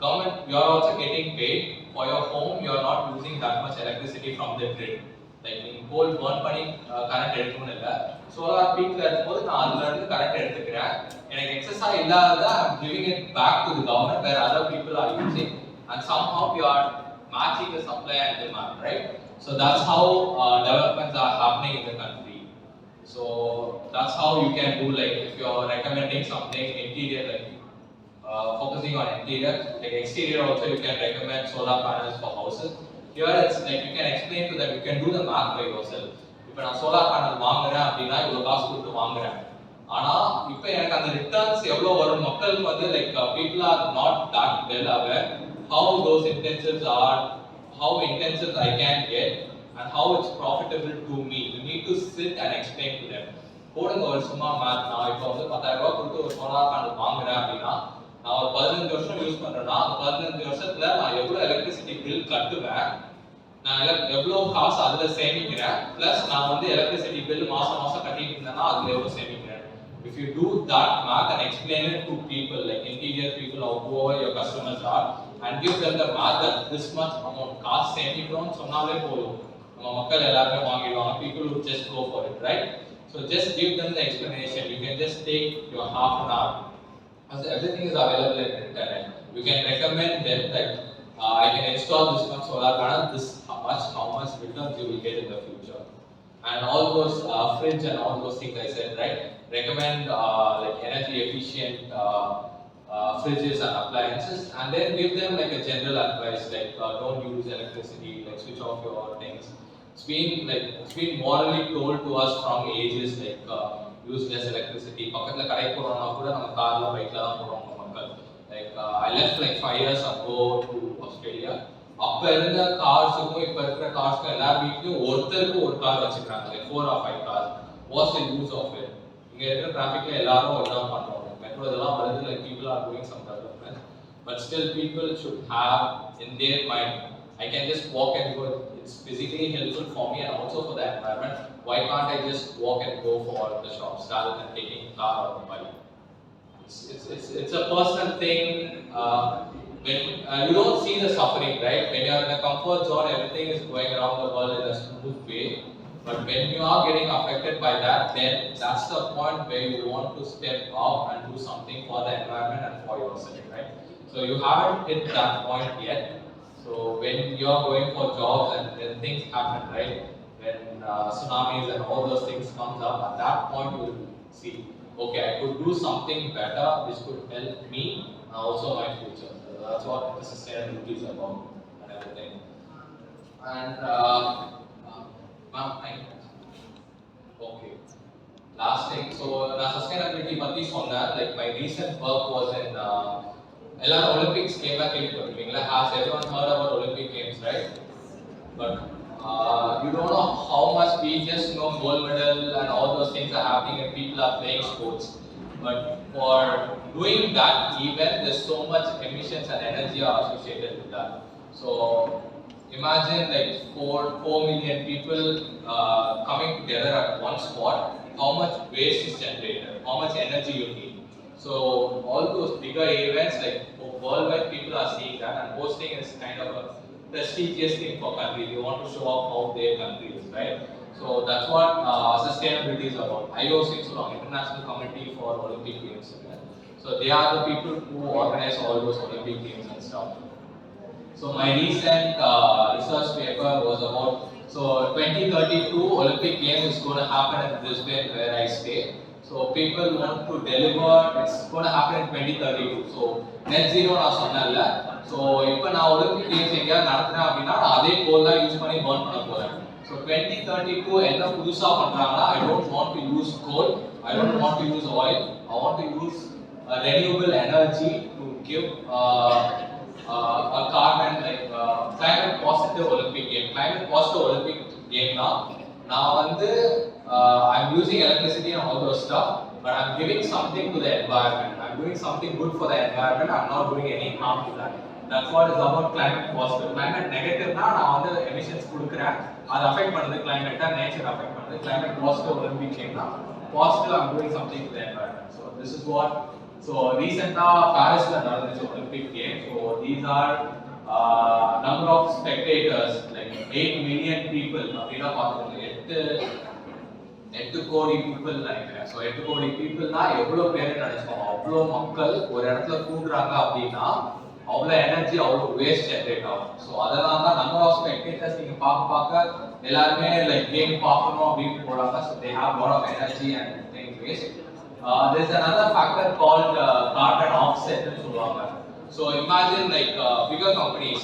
F: government, you are also getting paid for your home. You are not using that much electricity from the grid. Like in coal burn பண்ணி current எடுக்கணும் இல்ல, solar peakல இருக்கும்போது நான் அதுல இருந்து current எடுத்துக்கிறேன். எனக்கு எக்ஸஸா இல்லாதத I'm giving it back to the government where other people are using, and somehow you are matching the supply and demand, right? So that's how developments are happening in the country. So that's how you can do, like if you are recommending something interior, like focusing on interior, like exterior also you can recommend solar panels for houses. Here it's like you can explain to them, you can do the math by yourself. இப்போ நான் solar panel வாங்குறேன் அப்படின்னா இவ்வளோ காசு கொடுத்து வாங்குறேன், ஆனால் இப்போ எனக்கு அந்த ரிட்டர்ன்ஸ் எவ்வளோ வரும் மக்களுக்கு வந்து like people are not that well aware how those intensives are, how intensive I can get and how it's profitable to me. You need to sit and explain to them. போடுங்க ஒரு சும்மா math, நான் இப்போ வந்து 10,000 ரூபாய் கொடுத்து ஒரு solar panel வாங்குறேன் அப்படின்னா நான் ஒரு 15 வருஷம் யூஸ் பண்றேன்னா அந்த 15 வருஷத்துல நான் எவ்வளவு எலக்ட்ரிசிட்டி பில் கட்டுவேன், நான் எவ்வளவு காசு அதுல சேமிக்கிறேன், பிளஸ் நான் வந்து எலக்ட்ரிசிட்டி பில் மாசம் மாசம் கட்டிட்டு இருந்தேன்னா அதுல எவ்வளவு சேமிக்கிறேன். If you do that math and explain it to people like interior people or whoever your customers are and give them the math that this much amount காசு சேமிக்கிறோம்னு சொன்னாலே போதும், நம்ம மக்கள் எல்லாருமே வாங்கிடுவாங்க. People would just go for it, right? So just give them the explanation. You can just take your half an hour. As everything is available in internet, you can recommend them that I can install this much solar panel, this how much returns you will get in the future, and all those fridge and all those things I said, right? Recommend like energy efficient fridges and appliances, and then give them like a general advice like don't use electricity, like switch off your things. It's been morally told to us from ages, like use less electricity. பக்கத்துல கடைக்கு போறோம்னா கூட நம்ம கார்ல பைக்ல தான் போறோம் மக்கள். Like I left like 5 years ago to Australia. அப்ப இருந்த கார்ஸுக்கும் இப்ப இருக்கிற கார்ஸ்க்கும் எல்லா வீட்லயும் ஒருத்தருக்கு ஒரு கார் வச்சுக்கிறாங்க, like 4 or 5 cars. What's the use of it? இங்க இருக்கிற டிராஃபிக்ல எல்லாரும் ஒண்ணா பண்றோம். மெட்ரோ இதெல்லாம் வருது, like people are doing some development, but still people should have in their mind, I can just walk and go. It's physically helpful for me and also for the environment. Why can't I just walk and go for the shops rather than taking a car or a bike? It's a personal thing. when you don't see the suffering, right? When you are in a comfort zone, everything is going around the world in a smooth way. But when you are getting affected by that, then that's the point where you want to step up and do something for the environment and for yourself, right? So you haven't hit that point yet. So when you are going for jobs and when things happen, right? When tsunamis and all those things comes up, at that point you will see, okay, I could do something better, which could help me and also my future. So that's what the sustainability is about and everything. And ma'am, okay. Last thing, so நான் sustainability பத்தி சொன்னேன். Like my recent work was in எல்லாரும் Olympics game கேள்விப்பட்டிருக்கீங்களா? Has everyone heard about Olympic games, right? But you don't know how much we just know gold medal and all those things are happening and people are playing sports. But for doing that event, there's so much emissions and energy are associated with that. So imagine like 4 million people coming together at one spot. How much waste is generated? How much energy you need? So all those bigger events, like worldwide, people are seeing that, and hosting is kind of a prestigious thing for countries. You want to show off how their country is, right? So that's what sustainability is about. IOC is the International Committee for Olympic Games. So they are the people who organize all those Olympic Games and stuff. So my recent research paper was about, so 2032 Olympic Games is going to happen in Brisbane where I stay. So people want to deliver, it's going to happen in 2032. So net zero நான் சொன்னேன்ல. So இப்போ நான் Olympic games எங்கேயாவது நடத்துறேன் அப்படின்னா நான் அதே கோல் தான் use பண்ணி பர்ன் பண்ண போறேன். So 2032 என்ன புதுசா பண்றாங்கன்னா, I don't want to use coal, I don't want to use oil, I want to use renewable energy to give a carbon like climate positive Olympic game. Climate positive Olympic game now. Now I'm using electricity and all those stuff, but I'm giving something to the environment. I'm doing something good for the environment. I'm not doing any harm to that. That's what is about climate positive. Climate negative na நான் emissions கொடுக்கிறேன். அது affect பண்ணுது climate and nature affect பண்ணுது. Climate positive Olympic game na positive I'm doing something to the environment. So this is what. So recently Paris la நடந்துச்சு Olympic game. So these are number of spectators like 8 million people. அப்படினா பாத்துக்கோங்க 8 கோடி people நினைக்கிறேன். So 8 கோடி people னா எவ்வளவு பேர் நினைச்சுக்கோங்க. அவ்வளவு மக்கள் ஒரு இடத்துல கூடுறாங்க அப்படினா அவ்வளவு எனர்ஜி அவ்வளவு வேஸ்ட் ஜெனரேட் ஆகும். ஸோ அதனால தான் நம்பர் ஆஃப் ஸ்பெக்டேட்டர்ஸ் நீங்க பார்க்க எல்லாருமே லைக் கேம் பார்க்கணும் அப்படின்னு போறாங்க. So they have lot of energy and thing waste. There's another factor called carbon offset னு சொல்லுவாங்க. So imagine like bigger companies.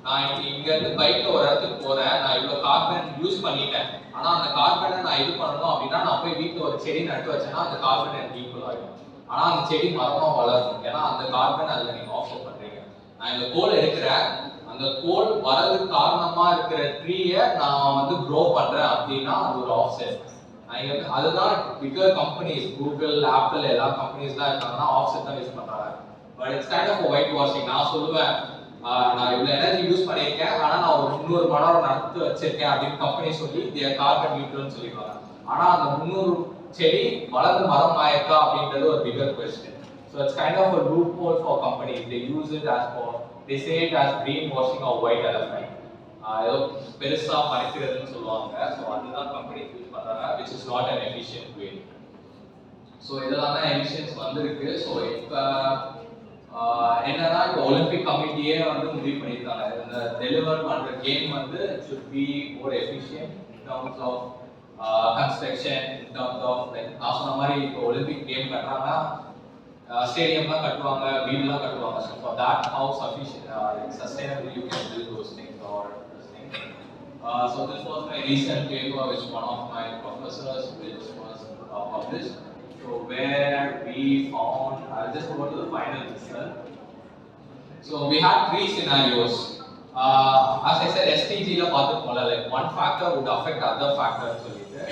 F: நான் இங்க இருந்து பைக்ல ஒரு இடத்துக்கு போறேன், நான் இவ்வளவு கார்பன் யூஸ் பண்ணிட்டேன். ஆனா அந்த கார்பனை நான் இது பண்ணணும் அப்படின்னா நான் போய் வீட்டுல ஒரு செடி நட்டு வச்சேன்னா அந்த கார்பன் எனக்கு ஈக்குவல் ஆகும். ஆனா அந்த செடி மரமா வளரும், ஏன்னா அந்த கார்பன் அதுல நீங்க ஆஃப்செட் பண்றீங்க. நான் இந்த கோல் எடுக்கிறேன், அந்த கோல் வரதுக்கு காரணமா இருக்கிற ட்ரீயை நான் க்ரோ பண்றேன் அப்படின்னா அது ஒரு ஆஃப்செட். அதுதான் பிகர் கம்பெனிஸ், கூகுள், ஆப்பிள் எல்லா கம்பெனிஸ்லாம் இருக்காங்கன்னா ஆஃப்செட் தான் யூஸ் பண்றாங்க. But it's kind of whitewashing. நான் சொல்லுவேன் நான் இவ்வளவு எனர்ஜி யூஸ் பண்ணியிருக்கேன், ஆனா நான் ஒரு 300 மரம் நட்டு வச்சிருக்கேன் அப்படின்னு கம்பெனி சொல்லி கார்பன் நியூட்ரல்னு சொல்லிடுவாங்க. ஆனா அந்த 300 செடி வளர்ந்து மரம் ஆயிருக்கா அப்படின்றது ஒரு bigger question. So it's kind of a loophole for companies. They use it as for, they say it as greenwashing or white elephant. ஏதோ பெருசா மறைக்கிறதுன்னு சொல்லுவாங்க. ஸோ அதுதான் கம்பெனிஸ் யூஸ் பண்றாங்க, which is not an efficient way. So இதெல்லாம் தான் emissions வந்திருக்கு. So இப்போ என்னன்னா இப்போ ஒலிம்பிக் கமிட்டியே முடிவு பண்ணியிருக்காங்க, இந்த டெலிவர் பண்ற game should be more efficient in terms of construction, in terms of like நான் சொன்ன மாதிரி இப்போ ஒலிம்பிக் கேம் கட்டுறாங்கன்னா ஸ்டேடியம்லாம் கட்டுவாங்க, வீடுலாம் கட்டுவாங்க. So for that, how sufficient sustainable you can build those things or this thing. So this was my recent paper which one of my professors which was published. So where we found, I'll just go to the final result. So we had 3 scenarios. As I said, SDG la paathukola, like one factor would affect other factor சொல்லிட்டு.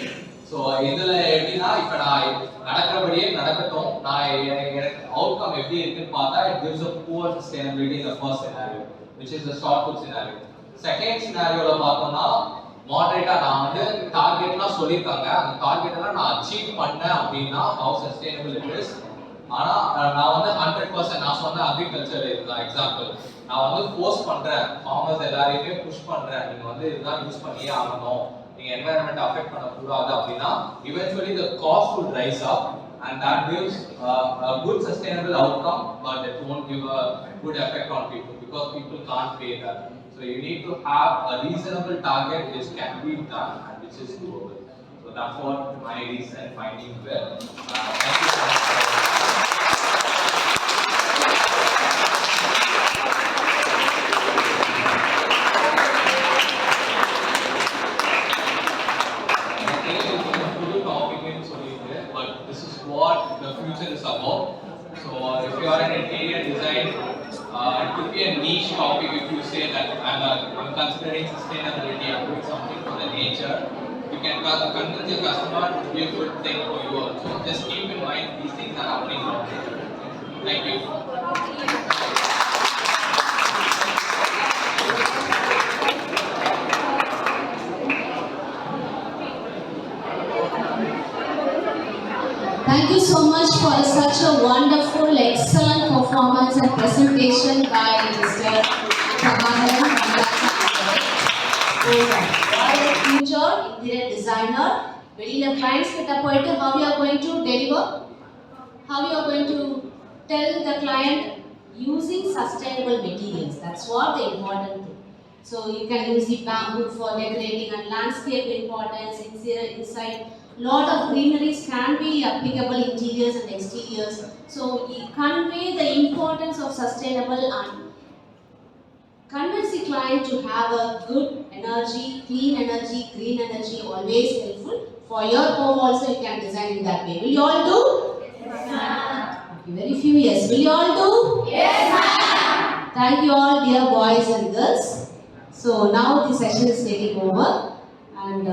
F: So இதுல எப்படின்னா இப்போ நான் நடக்கிறபடியே நடக்கட்டும், நான் எனக்கு outcome எப்படி இருக்குன்னு பார்த்தா it gives a poor sustainability in the first scenario, which is the short put scenario. Second scenarioல பார்த்தோம்னா மாடரேட்டா நான் டார்கெட்லாம் சொல்லியிருக்காங்க, அந்த டார்கெட் எல்லாம் நான் அச்சீவ் பண்ணேன் அப்படின்னா how sustainable it is. ஆனால் நான் வந்து 100% நான் சொன்ன அக்ரிகல்ச்சர் இதுதான் எக்ஸாம்பிள். நான் வந்து ஃபோர்ஸ் பண்ணுறேன், ஃபார்மர்ஸ் எல்லாரையுமே புஷ் பண்ணுறேன், நீங்கள் வந்து இதுதான் யூஸ் பண்ணியே ஆகணும், நீங்கள் என்வாயன்மெண்ட் அஃபெக்ட் பண்ணக்கூடாது அப்படின்னா eventually the cost will rise up and that gives a good sustainable outcome, but it won't give a good effect on people because people can't pay that. So you need to have a reasonable target which can be done and which is doable. So that's what my recent findings were. Thank you so much. But this is what the future is about. So if you are in interior design, it could be a niche topic if you say that I'm considering sustainability, I'm doing something for the nature. You can convince your customer to be a good thing for you also. Just keep in mind these things are happening now. Thank you.
C: Thank you so much for such a wonderful, excellent performance and presentation by Mr. Prabhakaran. Future interior designer, வெளியில clients கிட்ட போயிட்டு how you are going to deliver, how you are going to tell the client using sustainable materials. That's what the important thing. So you can use the bamboo for decorating and landscape importance inside. Lot of greeneries can be applicable interiors and exteriors. So we convey the importance of sustainable and convince the client to have a good energy, clean energy, green energy, always helpful. For your home also you can design in that way. Will you all do? Yes, ma'am. Okay, very few yes. Will you all do? Yes, ma'am. Thank you all, dear boys and girls. So now the session is taking over. And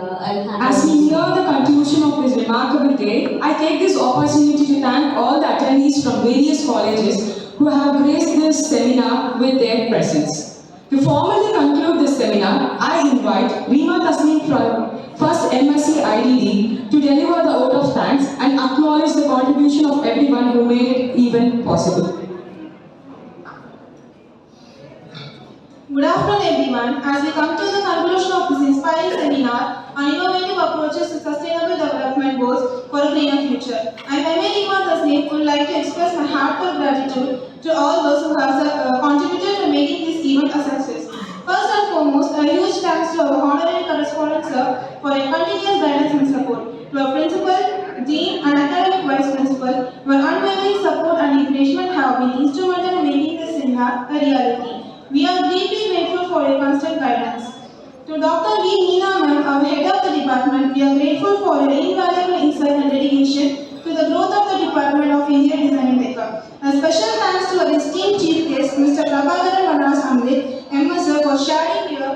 A: as we near the conclusion of this remarkable day, I take this opportunity to thank all the attendees from various colleges who have graced this seminar with their presence. To formally conclude this seminar, I invite Reema Tasneem from First MSc IDD to deliver the vote of thanks and acknowledge the contribution of everyone who made it even possible.
G: Good afternoon everyone. As we come to the conclusion of this inspiring seminar on innovative approaches to sustainable development goals for a greener future, I, Reema Tasneem, would like to express my heartfelt gratitude to all those who have contributed to making this event a success. First and foremost, a huge thanks to our honorary correspondent sir for your continuous guidance and support, to our principal, dean and academic vice principal, your unwavering support and encouragement have been instrumental in making this seminar a reality. We are deeply grateful for your constant guidance. To Dr. V. Meena ma'am, our head of the department, we are grateful for your invaluable insight and dedication to the growth of the Department of Interior Design and Decor. A special thanks to our esteemed chief guest, Mr. Prabhakaran MS, for sharing your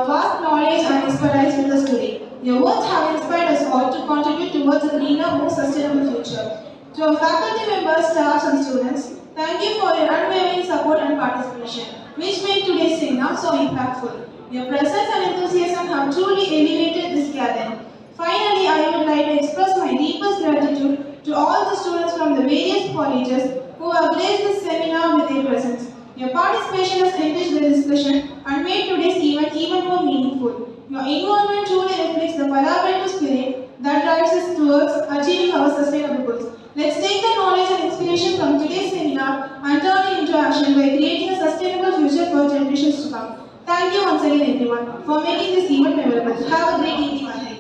G: vast knowledge and expertise with us today. Your words have inspired us all to contribute towards a greener, more sustainable future. To our faculty members, staffs and students, thank you for your unwavering support and participation, which made today's seminar so impactful. Your presence and enthusiasm have truly elevated this gathering. Finally, I would like to express my deepest gratitude to all the students from the various colleges who have graced this seminar with their presence. Your participation has enriched the discussion and made today's event even more meaningful. Your involvement truly reflects the collaborative spirit that drives us towards achieving our sustainable goals. Let's take the knowledge and inspiration from today's seminar and turn it into action by creating a sustainable future for generations to come. Thank you once again everyone for making this event memorable. Have a great evening ahead.